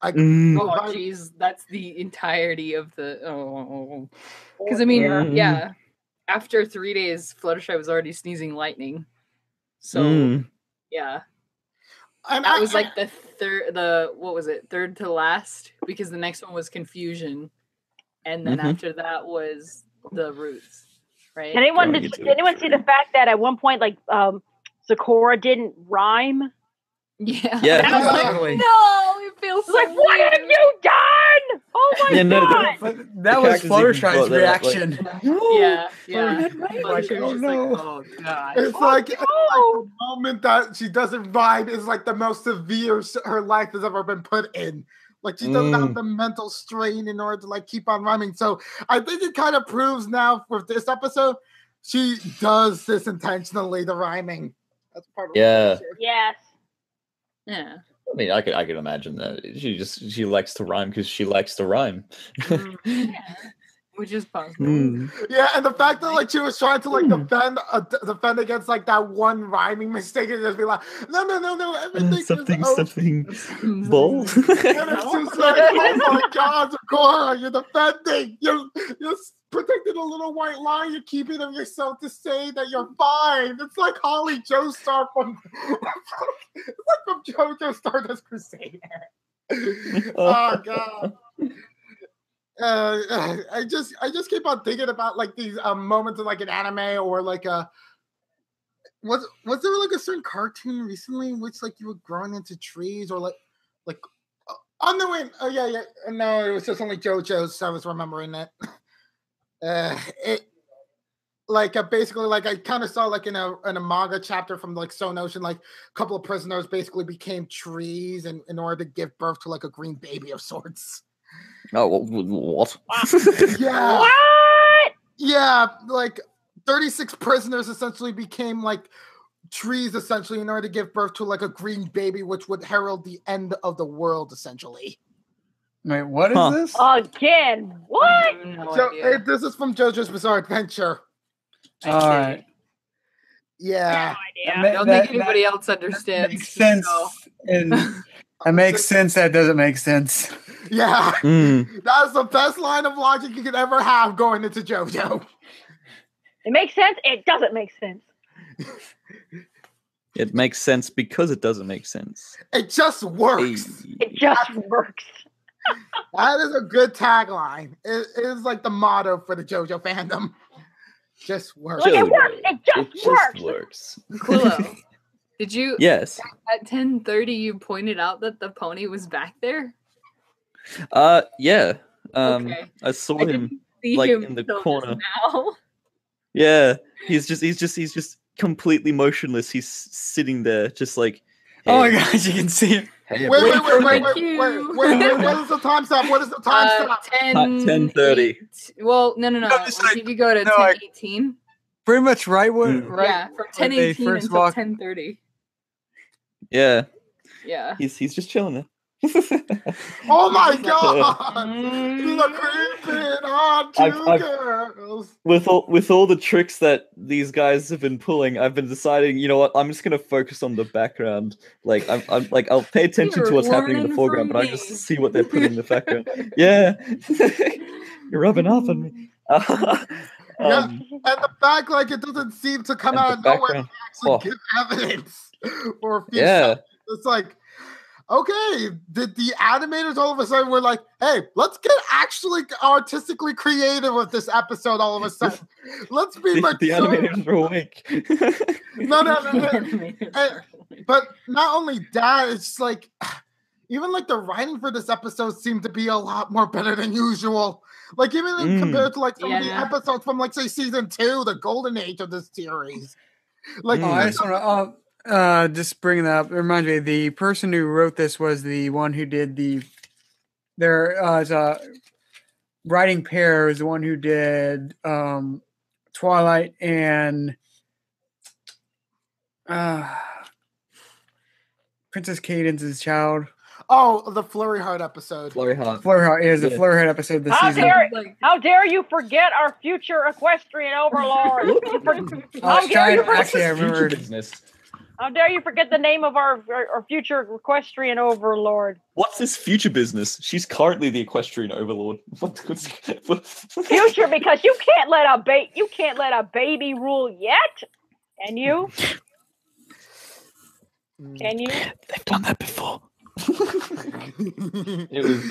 Like, oh geez, that's the entirety of the. Because I mean, after 3 days, Fluttershy was already sneezing lightning. So yeah, that was like the third to last, because the next one was confusion, and then after that was the roots. Right? Did anyone see the fact that at one point, like, Sakura didn't rhyme? Yeah. Exactly. No, it feels like, what have you done? Oh my god! That was Fluttershy's reaction. Yeah. Like, oh no! Oh god! It's like the moment that she doesn't rhyme is like the most severe her life has ever been put in. Like, she doesn't have the mental strain in order to like keep on rhyming. So I think it kind of proves now for this episode, she does this intentionally, the rhyming. That's part of yes. Yeah. I mean, I could imagine that she likes to rhyme because she likes to rhyme. Which is possible. Yeah, and the fact that like she was trying to like defend against like that one rhyming mistake and just be like, no, everything something bold. And it's just like, oh my god, Sakura, you're defending. You're protecting a little white lie. You're keeping of yourself to say that you're fine. It's like Holly Joestar from JoJo Stardust Crusader. Oh god. I just keep on thinking about like these moments in like an anime or like was there like a certain cartoon recently in which like you were growing into trees or like oh no wait yeah no, it was just only JoJo's, so I was remembering it. It like basically like I kind of saw like in a manga chapter from like Stone Ocean, like a couple of prisoners basically became trees in order to give birth to like a green baby of sorts. Oh, what? Yeah. What? Yeah, like 36 prisoners essentially became like trees essentially in order to give birth to like a green baby, which would herald the end of the world essentially. Wait, what is this? Again, what? This is from JoJo's Bizarre Adventure. All right. Yeah. I don't think anybody else understands. Makes sense. So. That makes sense. That doesn't make sense. Yeah. That's the best line of logic you could ever have going into JoJo. It makes sense. It doesn't make sense. It makes sense because it doesn't make sense. It just works. It just works. That is a good tagline. It is like the motto for the JoJo fandom. Just works. Look, it works. It just works. Quillo, did you? Yes. At 10:30, you pointed out that the pony was back there. Yeah. Okay. I saw I him see like him in the till corner. just now. Yeah, he's just completely motionless. He's sitting there, just like. Hey. Oh my gosh, you can see it. Hey, wait, what is the time stop? What is the time stop? 10:30. Well, no. If you go to 10:18. Pretty much right. Right. Yeah, from 10:18 until 10:30. Yeah. Yeah. He's just chilling there. Oh my god! You're creeping on two girls. With all the tricks that these guys have been pulling, I've been deciding, you know what? I'm just gonna focus on the background. Like I'm like I'll pay attention to what's happening in the foreground, but I just see what they're putting in the background. Yeah, you're rubbing off on me. Yeah, and the fact like it doesn't seem to come out of nowhere to actually give evidence for a few seconds. It's like. Okay, the animators all of a sudden were like, hey, let's get actually artistically creative with this episode all of a sudden. Let's be mature. The animators are awake. No. But not only that, it's like, even like the writing for this episode seemed to be a lot more better than usual. Like even compared to like some of the episodes from like say season 2, the golden age of this series. Like I just want to just bring that up. It reminds me, the person who wrote this was the one who did writing pair is the one who did Twilight and Princess Cadence's Child. Oh, the Flurry Heart episode. Flurry Heart. Is the Flurry Heart episode this season. How dare you forget our future equestrian overlord? How dare you forget How dare you forget the name of our future equestrian overlord? What's this future business? She's currently the equestrian overlord. Future, because you can't let a baby rule yet. Can you? Can you? They've done that before. It was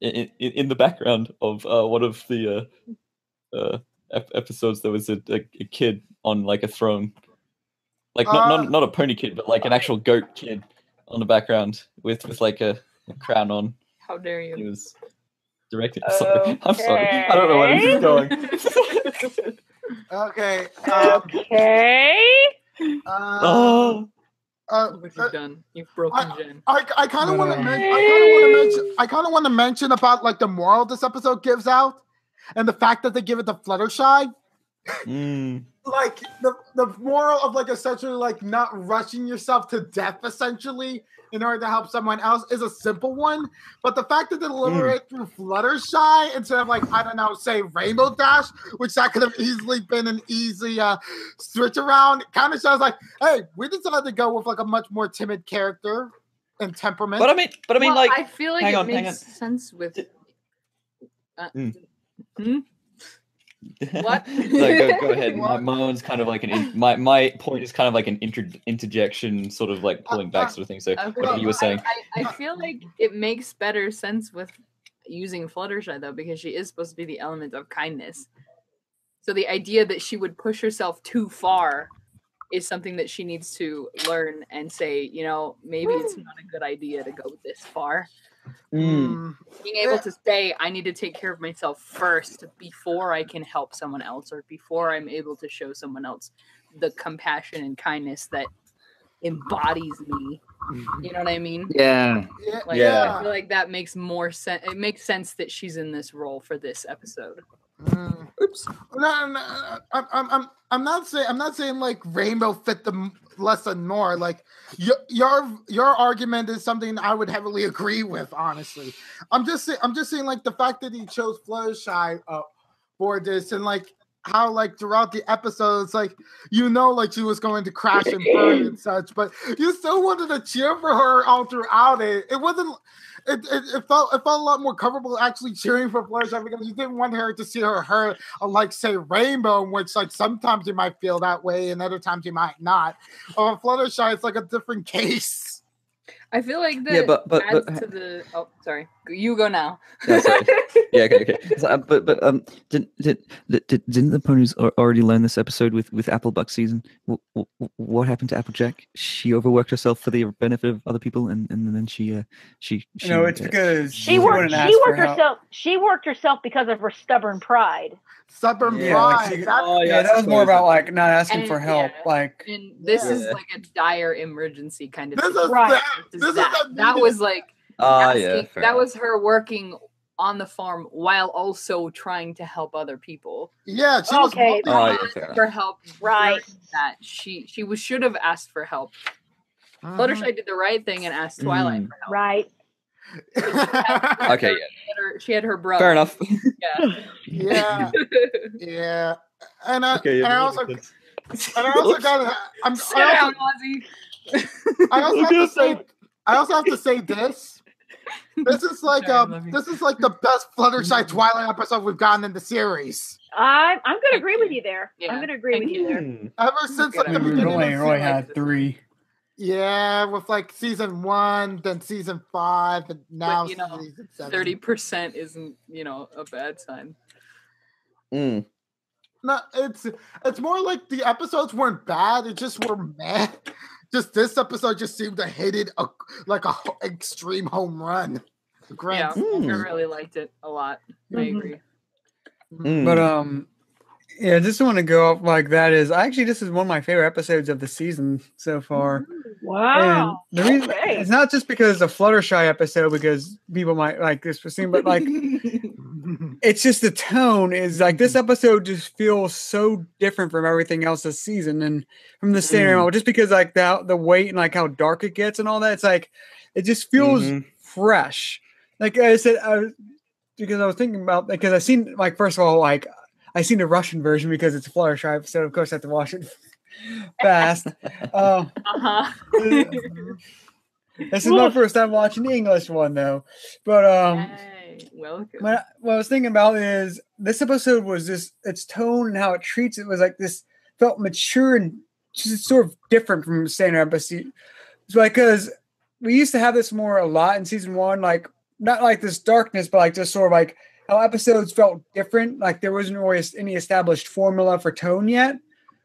in the background of one of the episodes. There was a kid on like a throne, like not a pony kid, but like an actual goat kid on the background with like a crown on. How dare you? He was directed. Okay. I'm sorry. I don't know where this is going. Okay. What you've done? You've broken Jenn. I kind of want to mention about like the moral this episode gives out, and the fact that they give it to Fluttershy. Like the moral of like essentially like not rushing yourself to death essentially in order to help someone else is a simple one, but the fact that they deliver it through Fluttershy instead of like, I don't know, say Rainbow Dash, which that could have easily been an easy switch around, kind of shows like, hey, we decided to go with like a much more timid character and temperament. But I mean, like, I feel like it makes sense with. What? No, go ahead. My one's kind of like my point is kind of like an interjection, sort of like pulling back sort of thing. So what you were saying? I feel like it makes better sense with using Fluttershy though, because she is supposed to be the element of kindness. So the idea that she would push herself too far is something that she needs to learn and say, you know, maybe it's not a good idea to go this far. Being able to say, I need to take care of myself first before I can help someone else, or before I'm able to show someone else the compassion and kindness that embodies me. You know what I mean? Yeah. Like, I feel like that makes more sense. It makes sense that she's in this role for this episode. Oops. No, I'm not saying like Rainbow fit the lesson more. Like your argument is something I would heavily agree with. Honestly, I'm just saying like the fact that he chose Fluttershy for this, and like how like throughout the episodes, like like she was going to crash and burn and such, but you still wanted to cheer for her all throughout it. It wasn't. It felt a lot more comfortable actually cheering for Fluttershy, because you didn't want her to see her like say Rainbow, in which like sometimes you might feel that way and other times you might not. Fluttershy, it's like a different case. I feel like that adds to the. Oh, sorry. You go now. Yeah, sorry. Okay. Didn't the ponies already learn this episode with Applebuck season? What happened to Applejack? She overworked herself for the benefit of other people, and then she. No, it's because she worked herself. She worked herself because of her stubborn pride. Stubborn pride. That was more about like not asking for help. And this is like a dire emergency kind of. This thing. is Right. that was like. That was her working on the farm while also trying to help other people. Yeah, she was for help. Right. That she should have asked for help. Fluttershy did the right thing and asked Twilight for help. Right. Okay. She had her brother. Fair enough. Yeah. And I also got. I also have to say this. This is like the best Fluttershy Twilight episode we've gotten in the series. I'm gonna agree with you there. Yeah. I'm gonna agree with you there. Ever since like, the beginning, only had 3. Yeah, with like season 1, then season 5, and now season 7. 30% isn't a bad sign. No, it's more like the episodes weren't bad; it just were meh. Just this episode just seemed to hit it like a extreme home run. Yeah, I really liked it a lot. I agree. But yeah, just want to go up like that is this is one of my favorite episodes of the season so far. Wow. And the reason it's not just because of Fluttershy episode, because people might like this scene, but like it's just the tone is like this episode just feels so different from everything else this season and from the scenario, just because like the weight and like how dark it gets and all that. It's like it just feels fresh. Like I said, because I was thinking about because I seen like first of all like I seen the Russian version because it's a Fluttershy episode. Of course, I have to watch it fast. This is my first time watching the English one though. But welcome. what I was thinking about is this episode was its tone and how it treats it was like this felt mature and just sort of different from standard episode. It's because we used to have this a lot in season 1, like not like this darkness, but like just sort of like how episodes felt different. Like there wasn't really any established formula for tone yet.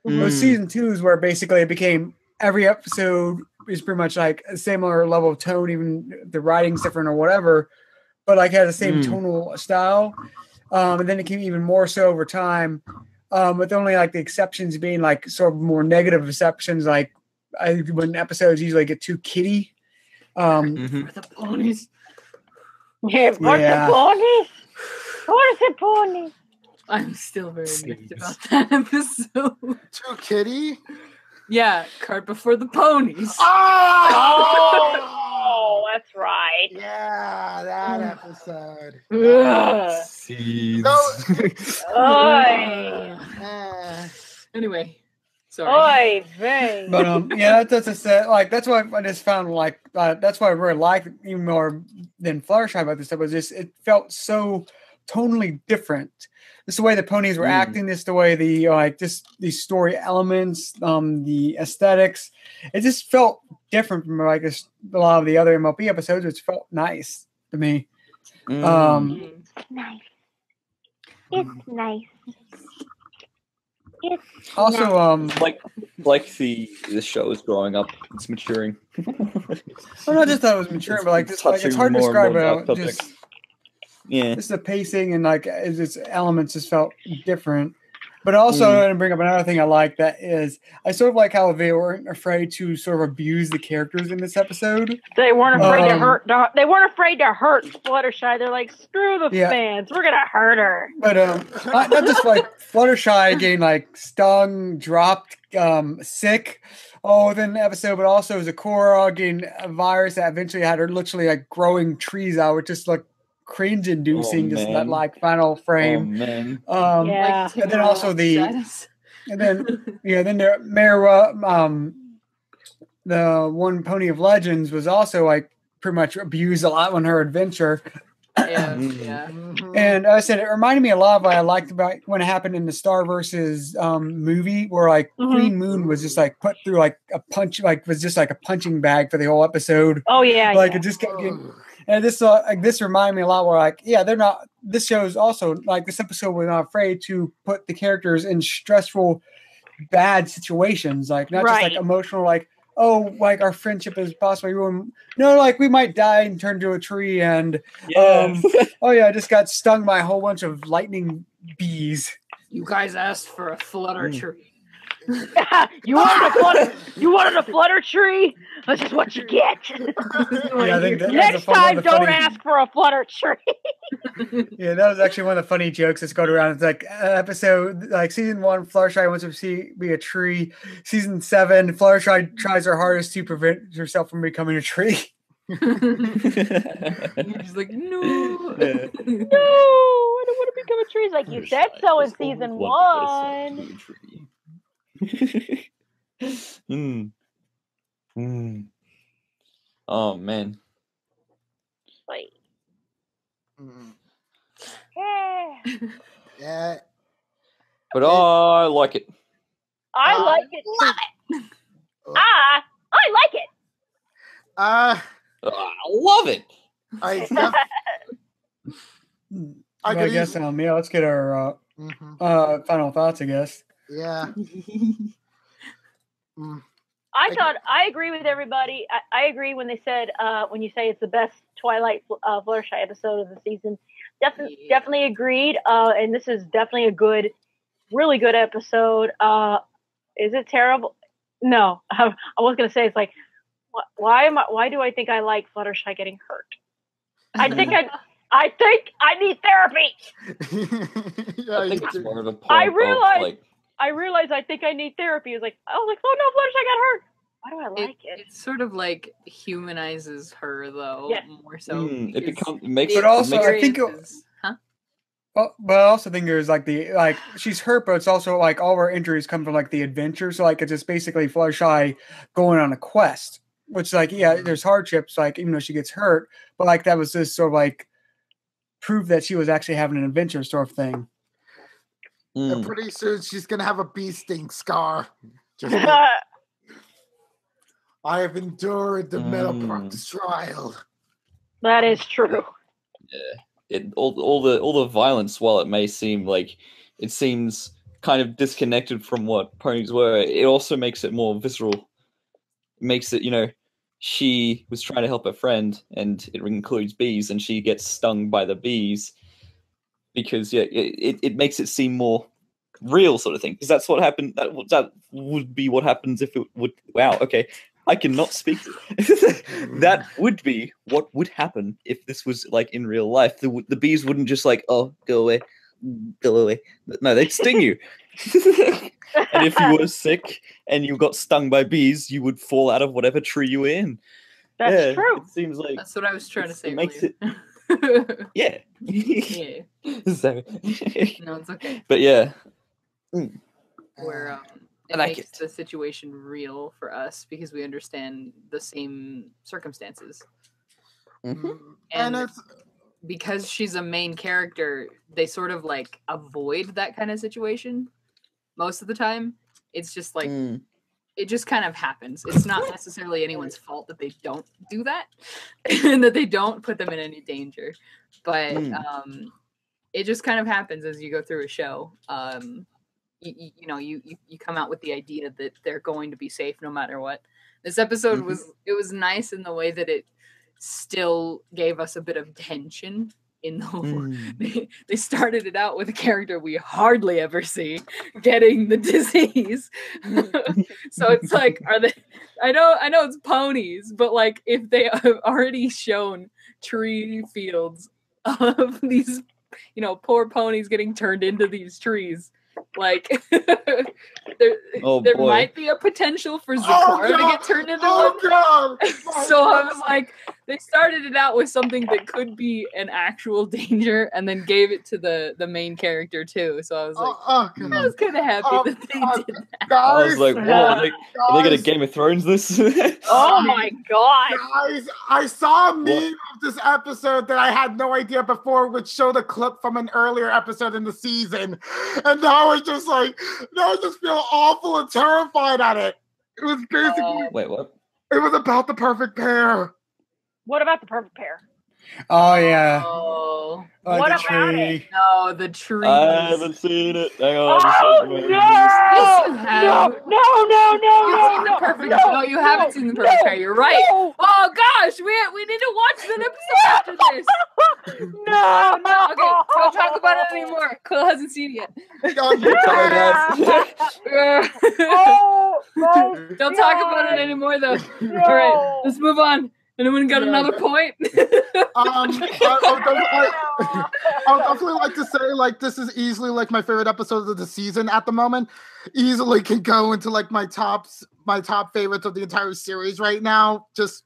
Those season 2s where basically it became every episode is pretty much like a similar level of tone, even the writing's different or whatever, but like had the same tonal style. And then it came even more so over time, with only like the exceptions being like sort of more negative exceptions, like when episodes usually get too kiddie. For the ponies. Yeah, for the ponies. What is it, pony? I'm still very mixed about that episode. Too kiddie? Yeah, cart before the ponies. Oh, that's right. Yeah, that episode. Seeds. Anyway, sorry. But yeah, that's a set. Like that's why I just found like that's why I really liked it even more than Fluttershy about this stuff. Was just it felt so tonally different. This is the way the ponies were acting. This is the way the just these story elements, the aesthetics. It just felt different from like a lot of the other MLP episodes. It felt nice to me. Nice. It's nice. Also, like the show is growing up, it's maturing. well, not just that it was maturing, but like it's hard to describe it. Just the pacing and like its elements just felt different. But also, I'm going to bring up another thing I like, that is, I sort of like how they weren't afraid to sort of abuse the characters in this episode. They weren't afraid to hurt. They weren't afraid to hurt Fluttershy. They're like, screw the fans, we're gonna hurt her. But not just like Fluttershy getting like stung, dropped, sick, within the episode, but also Zakora getting a virus that eventually had her literally like growing trees out, which just like cringe-inducing, just that like final frame. Man. Yeah. And then also then there Mara, the one Pony of Legends was also like pretty much abused a lot on her adventure. And I said it reminded me a lot of what I liked about when it happened in the Star versus movie, where like Queen Moon was just like put through like a punch, like was just like a punching bag for the whole episode. Oh yeah, like it just kept getting. And this reminded me a lot where like, yeah, they're not, this show's also like, this episode was not afraid to put the characters in stressful, bad situations, like not just like emotional, like, oh, like our friendship is possibly ruined. No, like we might die and turn to a tree, and I just got stung by a whole bunch of lightning bees. You guys asked for a flutter tree. You wanted a flutter tree? This is what you get. Next time, don't ask for a flutter tree. Yeah, that was actually one of the funny jokes that's going around. It's like episode, like season 1, Fluttershy wants to be a tree. Season 7, Fluttershy tries her hardest to prevent herself from becoming a tree. You're just like, no. No, I don't want to become a tree. It's like, you said so in season 1. Oh man. Wait. Yeah. But I like it. I like it. Love it. I like it. I love it. I guess let's get our final thoughts, I guess. Yeah. I agree with everybody. I agree when they said when you say it's the best Twilight Fluttershy episode of the season. Definitely agreed. And this is definitely a really good episode. Is it terrible? No, I was gonna say it's like, why do I think I like Fluttershy getting hurt? I think I need therapy. I think it's more of a point I realized I think I need therapy. It's like, oh no, Fluttershy got hurt. Why do I like it? It sort of like humanizes her, though, more so. But I also think there's like she's hurt, but it's also like all of her injuries come from like the adventure. So like it's just basically Fluttershy going on a quest, which like there's hardships, like even though she gets hurt, but like that was just sort of like proof that she was actually having an adventure sort of thing. And pretty soon she's gonna have a bee sting scar. I have endured the Meadowbrook's trial. That is true. Yeah, all the violence, while it may seem like it seems kind of disconnected from what ponies were, it also makes it more visceral. It makes it, she was trying to help her friend, and it includes bees, and she gets stung by the bees. Because it makes it seem more real, sort of thing. Because that's what happened. That would be what happens if it would. Wow. Okay, I cannot speak. That would be what would happen if this was like in real life. The bees wouldn't just like, oh, go away. No, they'd sting you. And if you were sick and you got stung by bees, you would fall out of whatever tree you were in. That's true. It seems like that's what I was trying to say. It makes it. Yeah. So. No, it's okay. But yeah. Where it makes the situation real for us because we understand the same circumstances. And because she's a main character, they sort of like avoid that kind of situation most of the time. It's just like it just kind of happens. It's not necessarily anyone's fault that they don't do that and that they don't put them in any danger. But it just kind of happens as you go through a show. you come out with the idea that they're going to be safe no matter what. This episode was nice in the way that it still gave us a bit of tension. They started it out with a character we hardly ever see getting the disease. So it's like, are they? I know it's ponies, but like if they have already shown tree fields of these, poor ponies getting turned into these trees, like there might be a potential for Zakara to get turned into one. So I was like, they started it out with something that could be an actual danger, and then gave it to the main character too. So I was like, I was kind of happy that they did that. I was like, whoa, are they gonna Game of Thrones this? Oh my god! Guys, I saw a meme of this episode that I had no idea before, which showed a clip from an earlier episode in the season, and now I just feel awful and terrified at it. It was basically wait, what? It was about the perfect pair. What about the perfect pair? Oh yeah. Oh. What about it? No, the trees. I haven't seen it. Hang on. Yes, you have. No, you haven't seen the perfect pair. You're right. No. Oh gosh, we need to watch that episode after this. No. Okay, don't talk about it anymore. Quill hasn't seen it yet. Don't talk about it anymore, though. No. All right, let's move on. Anyone got another point? I would definitely like to say, like, this is easily like my favorite episode of the season at the moment. Easily can go into like my top favorites of the entire series right now. Just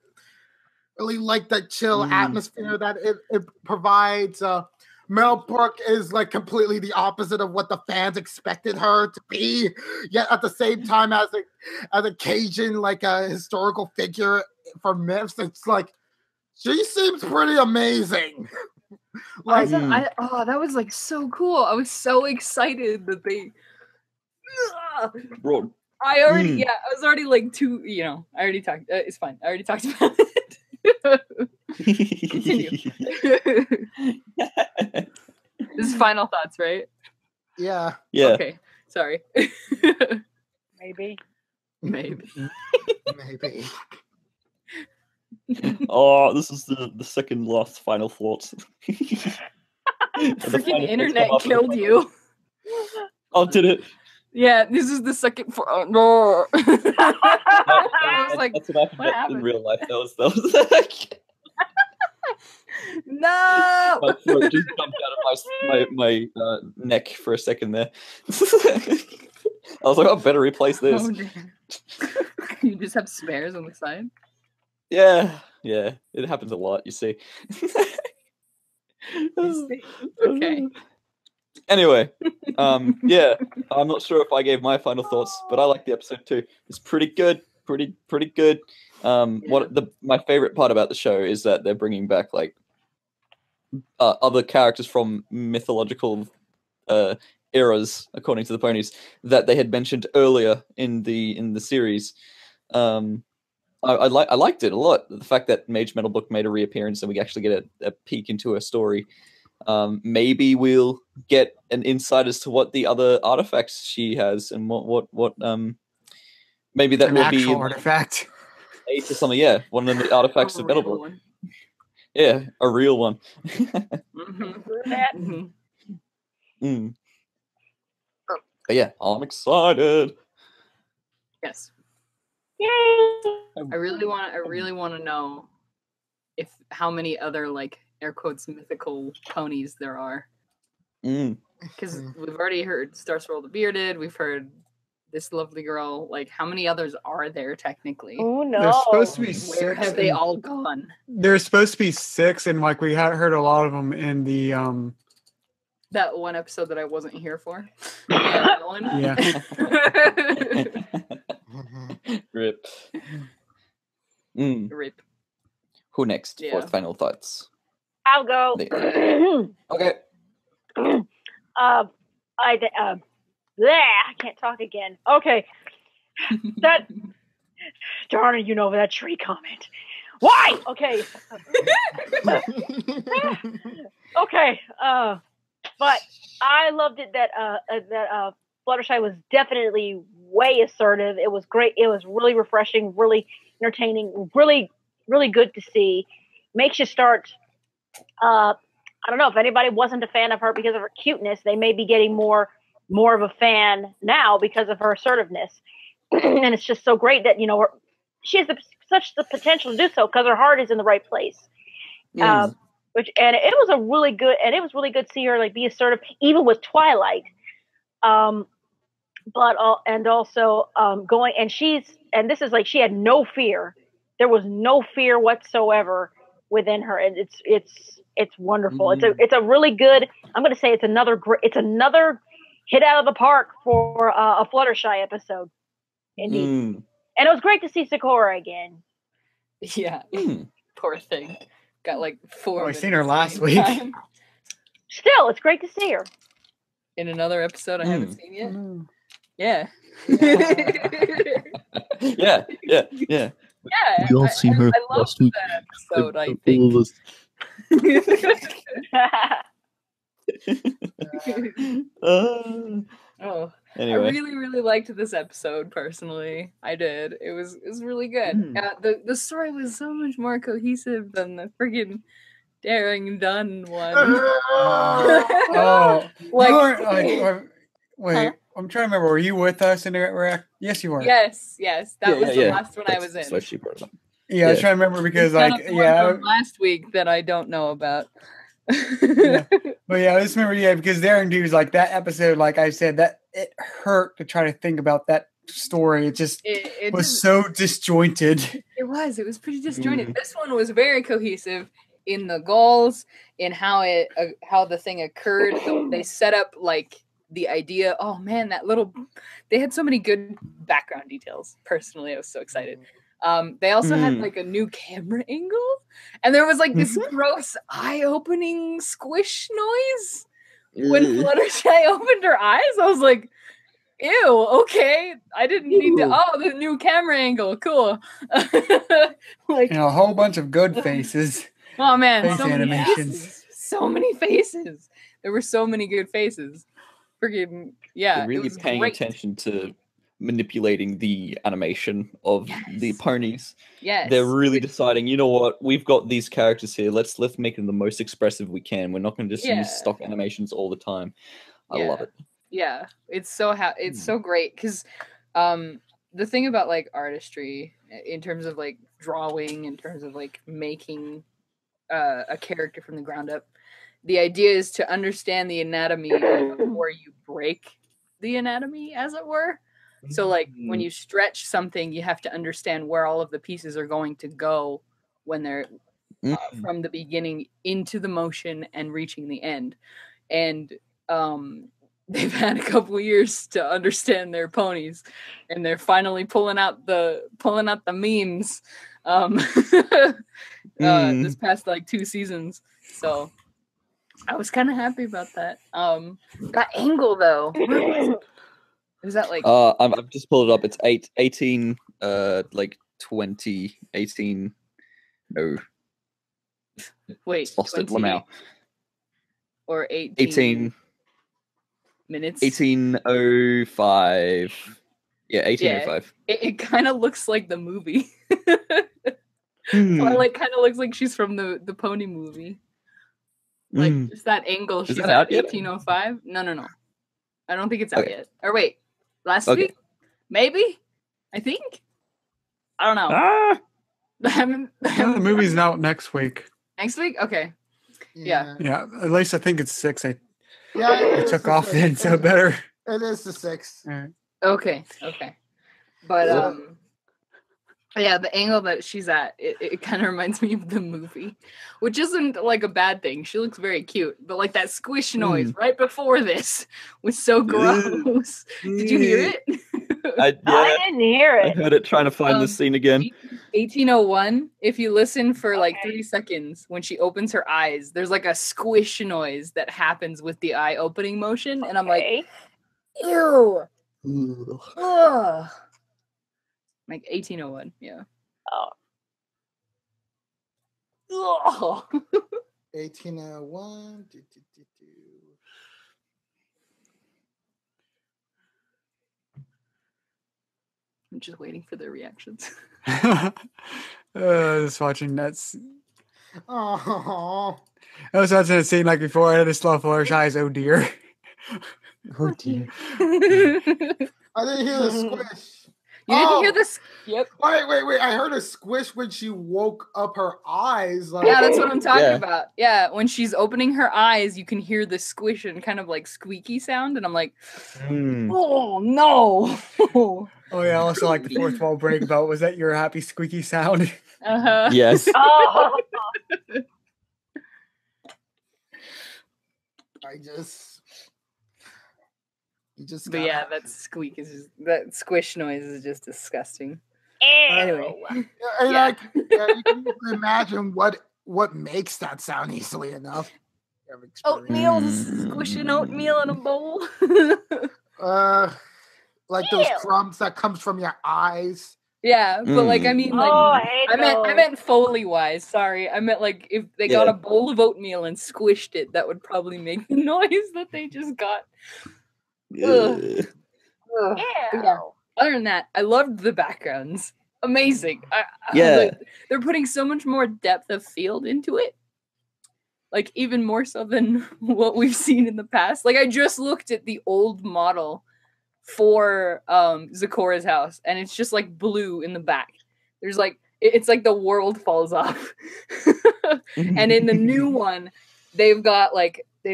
really like that chill atmosphere that it provides. Mel Brooke is like completely the opposite of what the fans expected her to be, yet at the same time as a Cajun, like a historical figure for myths, it's like she seems pretty amazing. Like, that was like so cool. I was so excited that they. Bro. I was already like I already talked. It's fine. I already talked about it. Continue. This is final thoughts, right? Yeah. Okay. Sorry. Maybe. Oh, this is the second last final thoughts. Freaking internet killed you. Oh, did it? Yeah, this is the second. No. I was like, that's what happened in real life. That was no. My throat just jumped out of my neck for a second there. I was like, I better replace this. You just have spares on the side? Yeah, it happens a lot, you see. Okay. Anyway, I'm not sure if I gave my final thoughts, but I like the episode too. It's pretty good, pretty good. My favorite part about the show is that they're bringing back like other characters from mythological eras, according to the ponies, that they had mentioned earlier in the series. I liked it a lot. The fact that Mage Metalbook made a reappearance and we actually get a peek into her story. Maybe we'll get an insight as to what the other artifacts she has and what maybe that will be an artifact. To something, yeah. One of the artifacts of Metalbook. Yeah, a real one. But yeah, I'm excited. Yes. Yay! I really want to know how many other like air quotes mythical ponies there are. Because we've already heard Star Swirl the Bearded, we've heard this lovely girl. Like, how many others are there technically? Oh no! There's supposed to be Where 6. have they all gone? There's supposed to be 6, and like we had heard a lot of them in the that one episode that I wasn't here for. Yeah, that one. Yeah. Rip. Rip. Who next for final thoughts? I'll go. Okay. I can't talk again. Okay. That darn it, that tree comment. Why? Okay. Okay. But I loved it that Fluttershy was definitely way assertive. It was great. It was really refreshing, really entertaining, really, really good to see. Makes you start. I don't know if anybody wasn't a fan of her because of her cuteness. They may be getting more of a fan now because of her assertiveness. And it's just so great that she has such the potential to do so because her heart is in the right place. Yes. It was really good to see her like be assertive even with Twilight. And also going and this is like she had no fear. There was no fear whatsoever within her, and it's wonderful. It's a really good. I'm going to say it's another hit out of the park for a Fluttershy episode. Indeed, and it was great to see Sakura again. Yeah, poor thing. Got like 4 I minutes. seen her last week. Still, it's great to see her in another episode I haven't seen yet. Yeah. Yeah. We all seen her I last week. That episode, I All think. of us. Oh, Anyway. I really, really liked this episode personally. I did. It was really good. The story was so much more cohesive than the friggin' Daring Done one. Wait. I'm trying to remember. Were you with us in the Reactor? Yes, you were. Yes. That was the last one I was in. That's what she brought up. Yeah, I was trying to remember because from last week that I don't know about. But I just remember because Daring Dude's like that episode, like I said, that it hurt to try to think about that story. It just was so disjointed. It was pretty disjointed. This one was very cohesive in the goals, in how the thing occurred. They set up like the idea. Oh man, they had so many good background details. Personally, I was so excited. They also had like a new camera angle, and there was like this gross eye-opening squish noise when Fluttershy opened her eyes. I was like, ew, okay. I didn't need to. Oh, the new camera angle, cool. Like a whole bunch of good faces. Oh man, face animations. So many faces. There were so many good faces. Freaking They're really paying attention to manipulating the animation of the ponies. Yes. They're really deciding, you know what, we've got these characters here, let's make them the most expressive we can. We're not going to just use stock animations all the time. I love it. Yeah, it's so great because the thing about like artistry in terms of like drawing, in terms of like making a character from the ground up, the idea is to understand the anatomy before you break the anatomy, as it were. So like when you stretch something, you have to understand where all of the pieces are going to go when they're from the beginning into the motion and reaching the end. And they've had a couple years to understand their ponies, and they're finally pulling out the memes this past like 2 seasons. So I was kind of happy about that. That angle though. Is that like I've just pulled it up. It's 18 like 20 18 no. Wait, lost it now. Or 18 minutes. 1805. Yeah, 1805. It kind of looks like the movie. Twilight kind of looks like she's from the pony movie. Like just that angle. Is she's that at out yet? 1805. No. I don't think it's out yet. Or wait, last week? Maybe? I think? I don't know. The movie's out next week. Next week? Okay. Yeah. Yeah, at least I think it's 6. I took the off 6th. then, so better. It is the 6th. Right. Okay. But yeah, the angle that she's at, it kind of reminds me of the movie, which isn't like a bad thing. She looks very cute, but like that squish noise right before this was so gross. Did you hear it? I didn't hear it. I heard it trying to find the scene again. 1801, if you listen for like 3 seconds, when she opens her eyes, there's like a squish noise that happens with the eye opening motion, and I'm like, ew. Ugh. Like 1801, yeah. Oh. 1801. I'm just waiting for their reactions. Just watching that's. Oh. I was watching a scene like before. I had a slow Fluttershy. Oh dear. Oh dear. I didn't hear the squish. You didn't hear this? Yep. Wait. I heard a squish when she woke up her eyes. Like, Yeah, that's what I'm talking about. Yeah, when she's opening her eyes, you can hear the squish and kind of like squeaky sound, and I'm like, oh no. Oh yeah, also like the fourth wall breakout. Was that your happy squeaky sound? Uh-huh. Yes. Oh. But yeah, that squeak is just, that squish noise is just disgusting. Anyway, you can imagine what makes that sound easily enough. Oatmeal, squishing oatmeal in a bowl. Like those crumbs that comes from your eyes. Yeah, but like I mean, like I meant Foley wise. Sorry, I meant like if they got a bowl of oatmeal and squished it, that would probably make the noise that they just got. Yeah. Other than that, I loved the backgrounds. Amazing. They're putting so much more depth of field into it. Like even more so than what we've seen in the past. Like I just looked at the old model for Zecora's house, and it's just like blue in the back. There's like it's like the world falls off. And in the new one, they've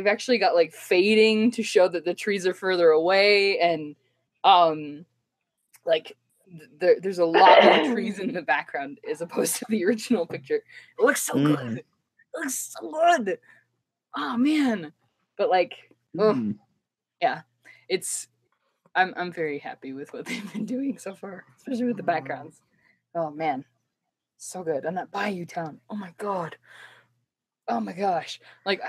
actually got like fading to show that the trees are further away, and like there's a lot more trees in the background as opposed to the original picture. It looks so good. It looks so good. Oh man. But like yeah. I'm very happy with what they've been doing so far, especially with the backgrounds. Oh man. So good. And that Bayou town. Oh my god. Oh my gosh. Like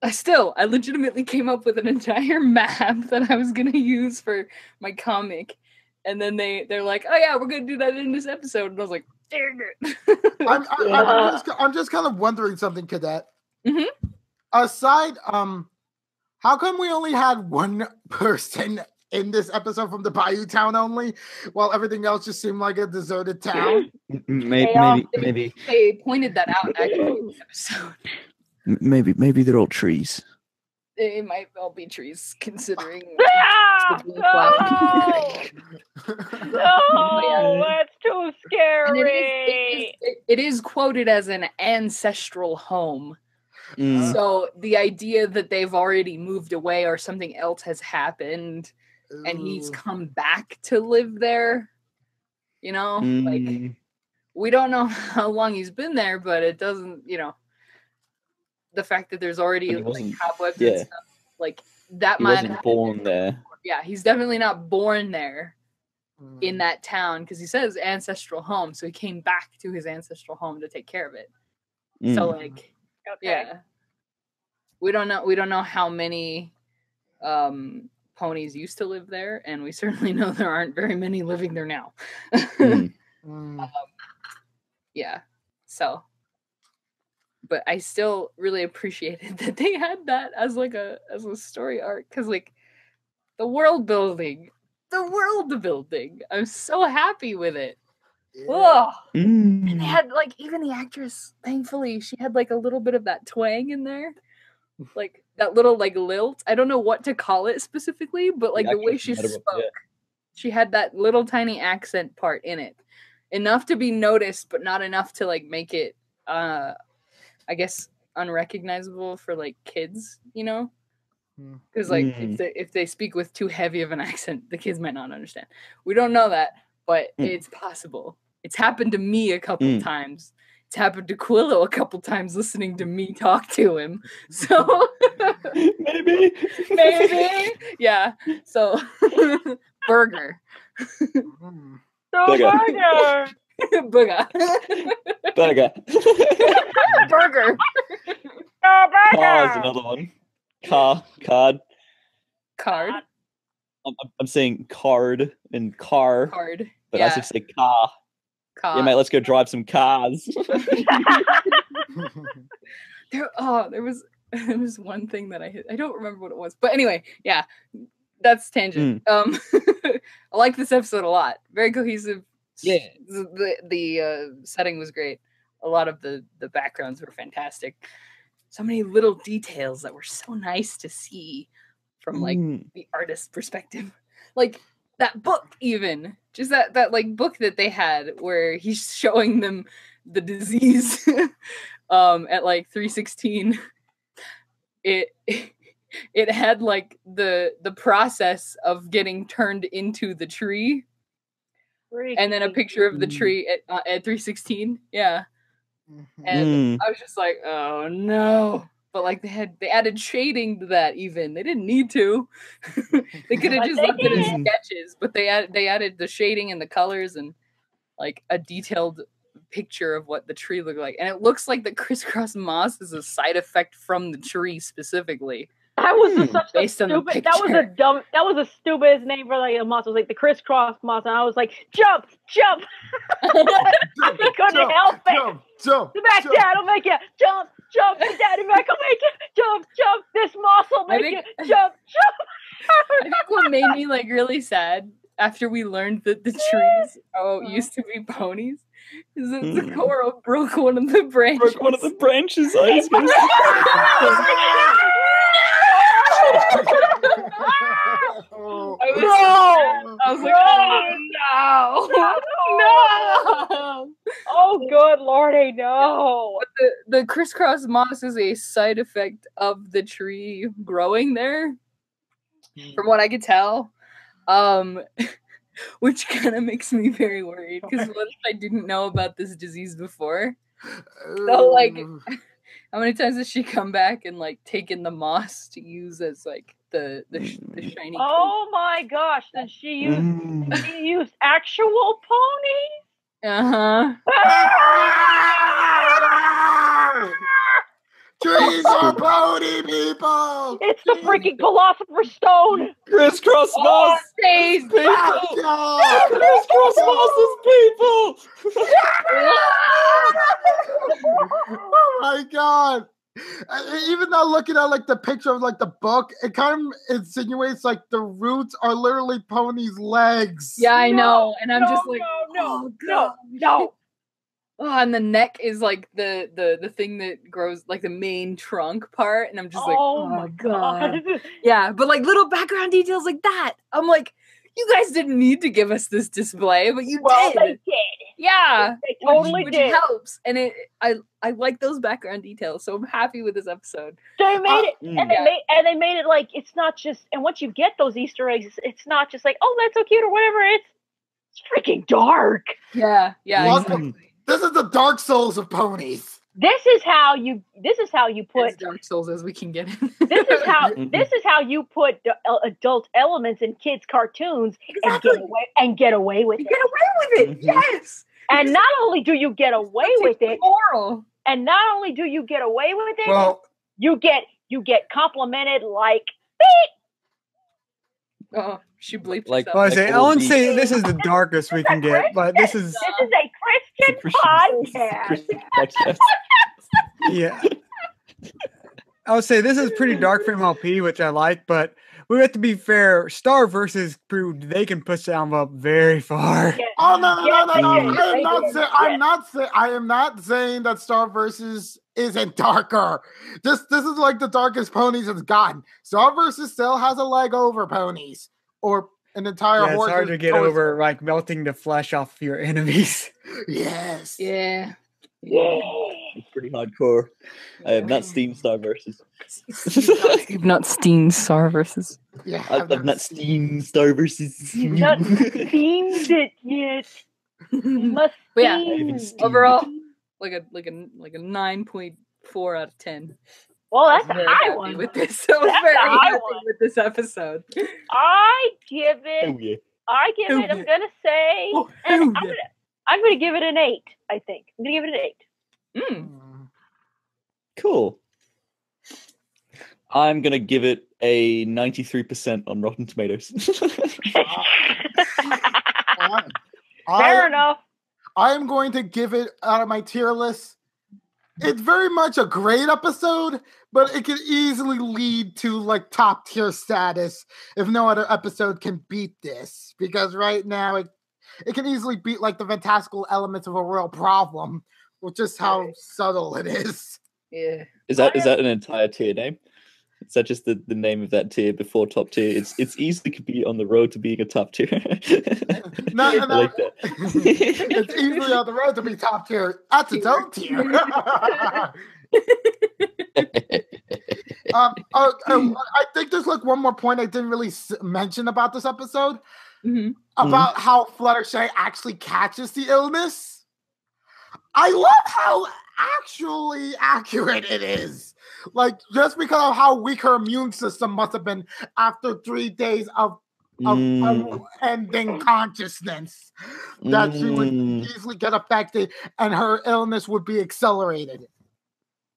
I legitimately came up with an entire map that I was gonna use for my comic, and then they're like, "Oh yeah, we're gonna do that in this episode," and I was like, "Dang it!" I'm just kind of wondering something, Cadet. Mm-hmm. Aside, how come we only had one person in this episode from the Bayou town only, while everything else just seemed like a deserted town? Maybe they pointed that out actually in the episode. Maybe they're all trees. They might all be trees, considering. No, that's too scary. It is quoted as an ancestral home. So the idea that they've already moved away or something else has happened, and he's come back to live there, you know, like we don't know how long he's been there, but it doesn't, you know. The fact that there's already like cobwebs and stuff, like that might wasn't born there. Yeah, he's definitely not born there in that town, because he says ancestral home, so he came back to his ancestral home to take care of it. So like, yeah, we don't know how many ponies used to live there, and we certainly know there aren't very many living there now. Yeah, so. But I still really appreciated that they had that as a story arc, because like the world building, I'm so happy with it. Oh, and they had like even the actress. Thankfully, she had like a little bit of that twang in there, like that little like lilt. I don't know what to call it specifically, but like the way she spoke, she had that little tiny accent part in it, enough to be noticed, but not enough to like make it. I guess unrecognizable for like kids, you know, because like if they speak with too heavy of an accent, the kids might not understand. We don't know that, but it's possible. It's happened to me a couple times. It's happened to Quillo a couple times listening to me talk to him. So maybe, yeah. So burger. Burger. Booga. Burger. Burger. Car's another one. Card. I'm saying card and car. Card. But I should say car. Yeah, mate, let's go drive some cars. There was one thing that I don't remember what it was. But anyway, yeah. That's tangent. I like this episode a lot. Very cohesive. Yeah. The setting was great. A lot of the backgrounds were fantastic. So many little details that were so nice to see from like the artist's perspective. Like that book, even just that like book that they had where he's showing them the disease at like 316. It had like the process of getting turned into the tree, and then a picture of the tree at 316. Yeah. And I was just like, oh no. But like they added shading to that. Even they didn't need to. They could have just left it as sketches, but they added the shading and the colors and like a detailed picture of what the tree looked like. And it looks like the crisscross moss is a side effect from the tree specifically. That was such a stupid. That was the stupidest name for like a moss. It was like the crisscross moss, and I was like, jump. I couldn't help it. Jump. Back, Dad, I'll make it. Jump, Daddy, back, I'll make it. Jump. This moss will make it. Jump. I think what made me like really sad after we learned that the trees used to be ponies is that the coral broke one of the branches. I was gonna I was like, oh no! Oh, good lordy, no! But the crisscross moss is a side effect of the tree growing there, from what I could tell. Which kind of makes me very worried because what if I didn't know about this disease before? So, like, how many times has she come back and like taken the moss to use as like the shiny? Oh my gosh! Did she use actual ponies? Trees are pony people. It's the freaking philosopher's stone. Crisscross moss stays people. Crisscross moss is people. Oh my god! Even though looking at like the picture of like the book, it kind of insinuates like the roots are literally ponies' legs. Yeah, I know, and I'm just like, no. Oh, and the neck is like the thing that grows like the main trunk part, and I'm just like, oh my god. Yeah, but like little background details like that, I'm like, you guys didn't need to give us this display, but you did. They did. Yeah, they totally which did. Helps, and I like those background details, so I'm happy with this episode. They made it, and they made it like it's not just. And once you get those Easter eggs, it's not just like, oh, that's so cute or whatever. It's freaking dark. Yeah, exactly. This is the Dark Souls of ponies. This is how you put as Dark Souls as we can get. This is how you put adult elements in kids' cartoons and get away with it. Get away with it, yes. And not only do you get away with it, moral. And not only do you get away with it, well, you get complimented like beep. Oh, she bleeped like. herself. I wouldn't say this is the darkest we can get, but this is a Christian podcast. Yeah. I would say this is pretty dark for MLP, which I like, but we have to be fair. Star versus proved they can push the envelope very far. Yeah. Oh no! I am not saying that Star versus isn't darker. This is like the darkest ponies has gotten. Star versus still has a leg over ponies, or an entire horse. It's hard to get over like melting the flesh off your enemies. Yes. Yeah. It's pretty hardcore. I have not seen Star versus. You've not seen Star versus. Yeah, I've not seen Star versus. You've not steamed it yet. You must overall, like a 9.4 out of 10. Well, that's a high one with this. So that's very happy with this episode. I give it. I'm gonna say. I'm gonna give it an 8. I think I'm gonna give it an 8. Cool. I'm gonna give it a 93% on Rotten Tomatoes. Fair enough. I am going to give it out of my tier list. It's very much a great episode, but it could easily lead to like top tier status if no other episode can beat this. Because right now it can easily beat like the fantastical elements of a real problem, which is how subtle it is. Yeah. Is that an entire tier name? Is that just the name of that tier before top tier? It's easily could be on the road to being a top tier. No, I like that. It's easily on the road to be top tier. That's its own tier. I think there's like one more point I didn't really mention about this episode. About how Fluttershy actually catches the illness. I love how actually accurate it is. Like, just because of how weak her immune system must have been after 3 days of ending consciousness, that she would easily get affected and her illness would be accelerated.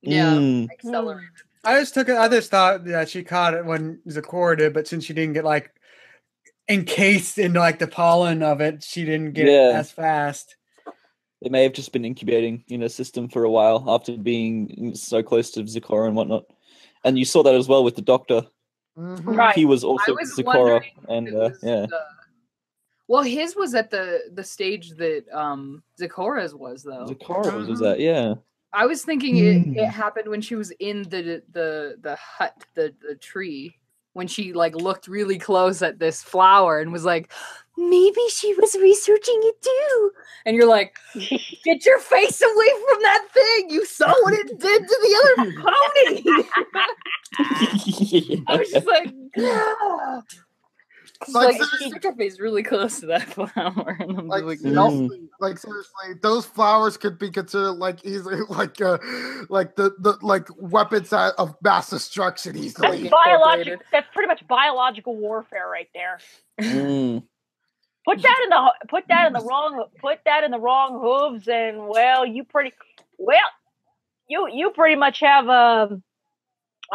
Yeah, accelerated. I just thought that she caught it when Zecora did, but since she didn't get like encased into like the pollen of it, she didn't get it as fast. It may have just been incubating in her system for a while after being so close to Zecora and whatnot. And you saw that as well with the doctor. Right. He was also Zecora, and well, his was at the stage that Zecora's was, though. Zecora was that, yeah. I was thinking it happened when she was in the hut, the tree, when she like looked really close at this flower and was like, maybe she was researching it too. And you're like, get your face away from that thing. You saw what it did to the other pony. I was just like, ah. Like she stuck her face really close to that flower, and I'm like, just like, like seriously, those flowers could be considered like easily like the weapons of mass destruction easily. That's pretty much biological warfare right there. Put that in the wrong hooves, and you pretty much have I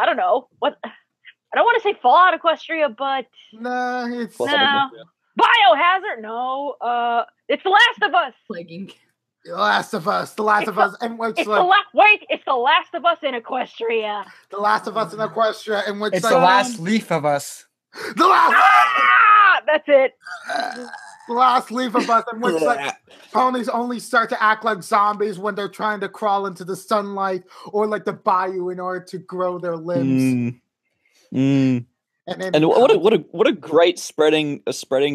don't know what. I don't want to say Fallout Equestria, but it's Biohazard. No, it's The Last of Us. The Last of Us, and which it's it's The Last of Us in Equestria. The Last of Us in Equestria, in which it's The Last Leaf of Us. The last. That's it. The Last Leaf of Us, in which like ponies only start to act like zombies when they're trying to crawl into the sunlight or like the bayou in order to grow their limbs. And what a great spreading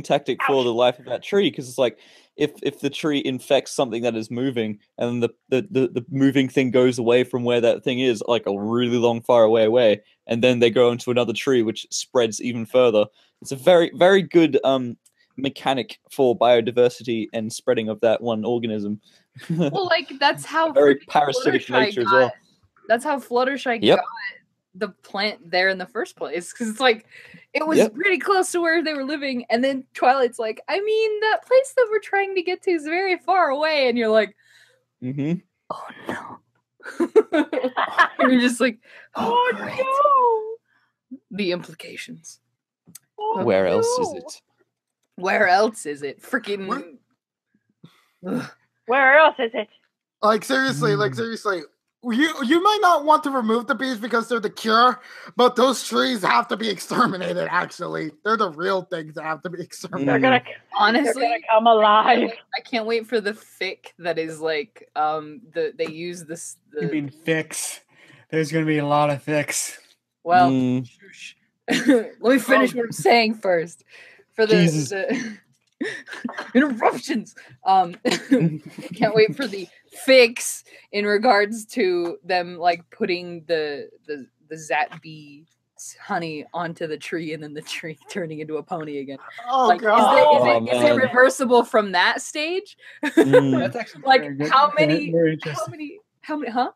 tactic for the life of that tree, because it's like if the tree infects something that is moving and the moving thing goes away from where that thing is, like a really long far away, and then they go into another tree which spreads even further. It's a very, very good mechanic for biodiversity and spreading of that one organism. Well, like that's how very parasitic nature as well. That's how Fluttershy got the plant there in the first place, because it's like it was pretty close to where they were living, and then Twilight's like, I mean, that place that we're trying to get to is very far away, and you're like, oh no. You're just like, oh no, the implications. Where else is it? Where else is it? Freaking where else is it? Like seriously, You might not want to remove the bees because they're the cure, but those trees have to be exterminated, actually. They're the real things that have to be exterminated. They're gonna come alive. I can't wait for the fic that is like they use this You mean fics. There's gonna be a lot of fics. Well let me finish what I'm saying first. For the interruptions. Can't wait for the fix in regards to them like putting the Zat bee honey onto the tree and then the tree turning into a pony again. Oh like, god! Is it reversible from that stage? That's actually like how many? Huh?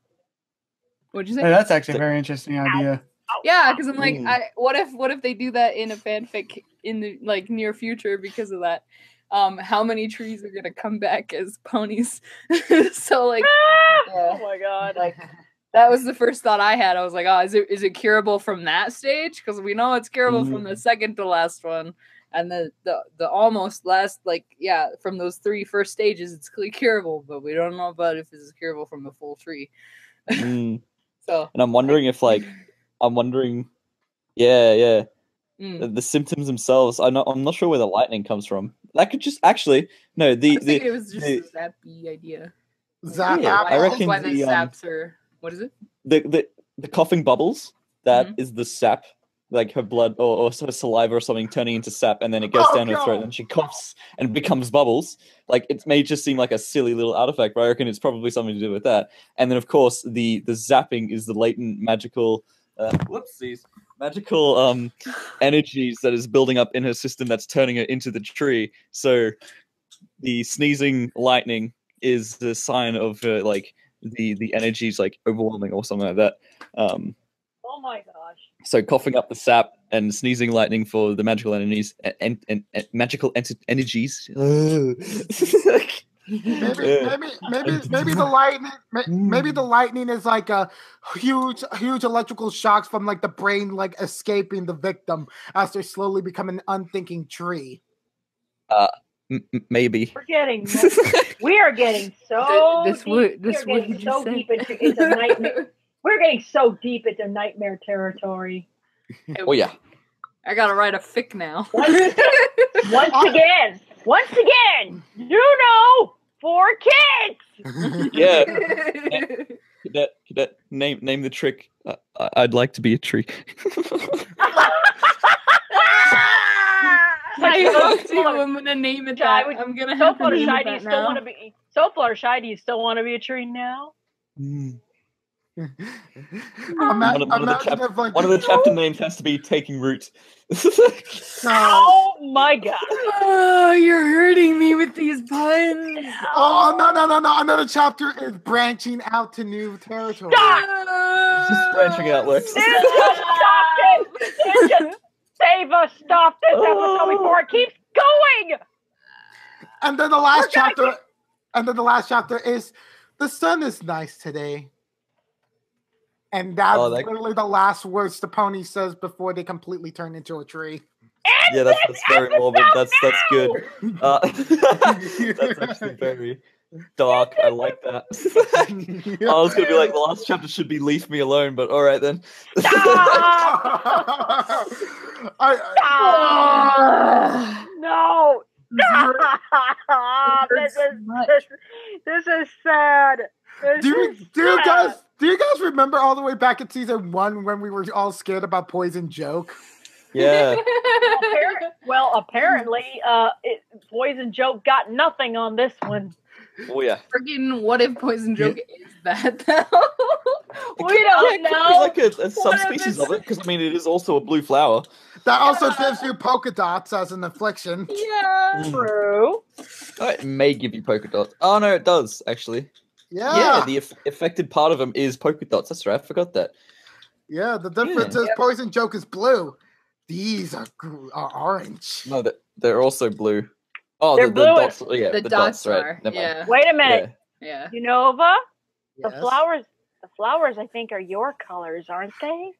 What'd you say? Hey, that's actually a very interesting idea. Yeah, because I'm like, what if they do that in a fanfic in the like near future because of that? How many trees are gonna come back as ponies? So like, oh my god, like that was the first thought I had. I was like, oh, is it curable from that stage? Because we know it's curable from the second to last one, and the almost last, like from those 3 first stages, it's clearly curable, but we don't know about if it's curable from the full tree. So, and I'm wondering if yeah. mm. The symptoms themselves. I'm not sure where the lightning comes from. That could just actually no. I was thinking it was just a zappy idea. Zap Yeah, apple. I reckon That's why the the, saps are. What is it? the coughing bubbles. That is the sap, like her blood or her saliva or something turning into sap, and then it goes down her throat, and she coughs and becomes bubbles. Like it may just seem like a silly little artifact, but I reckon it's probably something to do with that. And then of course the zapping is the latent magical magical energies that is building up in her system that's turning her into the tree. So the sneezing lightning is the sign of like the energies like overwhelming or something like that. Oh my gosh. So coughing up the sap and sneezing lightning for the magical energies and magical energies. Maybe the lightning. Maybe the lightning is like a huge electrical shocks from like the brain like escaping the victim as they slowly become an unthinking tree. Maybe We are getting so deep into nightmare. We're getting so deep into nightmare territory. Oh yeah. I gotta write a fic now. Once again, you know, for kids. Yeah. Cadet, name the trick. I'd like to be a tree. I'm gonna name it that. I'm gonna have to name it that now. So Fluttershy, do you still want to be a tree now? One of the chapter names has to be taking root. Oh my god! Oh, you're hurting me with these puns. Oh no! Another chapter is branching out to new territory. Just branching out works. Stop it! Save us! Stop this episode before it keeps going. And then the last chapter is the sun is nice today. And that's literally the last words the pony says before they completely turn into a tree. Yeah, that's very morbid. That's good. That's actually very dark. I like that. I was gonna be like, the last chapter should be "Leave Me Alone," but all right then. No. This is sad. Do you guys remember all the way back in season 1 when we were all scared about Poison Joke? Yeah. Apparently, Poison Joke got nothing on this one. Oh yeah. Freaking what if Poison Joke is that though? We don't know. It could be like a subspecies of it, because I mean it is also a blue flower. That also gives you polka dots as an affliction. Yeah. True. Oh, it may give you polka dots. Oh no, it does actually. Yeah. The affected part of them is polka dots. That's right. I forgot that. Yeah, the difference is Poison Joke is blue. These are orange. No, they're also blue. Oh, they're blue. The dots. Yeah, the dots, right? Yeah. Wait a minute. Yeah. Unova, Yes. the flowers, I think, are your colors, aren't they?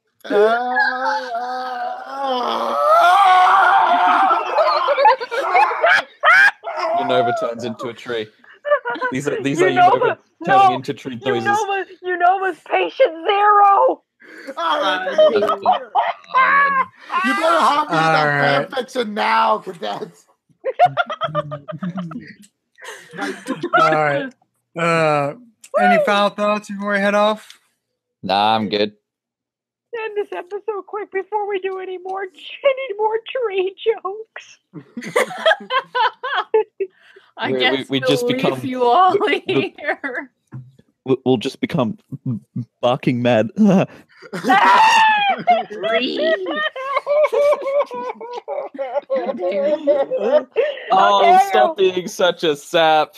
Unova turns into a tree. These are Unova turning into tree noises. Unova's patient zero. You better hop in that fanfiction now, cadets. All right. Any final thoughts before we head off? Nah, I'm good. End this episode quick before we do any more tree jokes. I guess we just become you all here. We'll just become barking mad. Oh, stop being such a sap.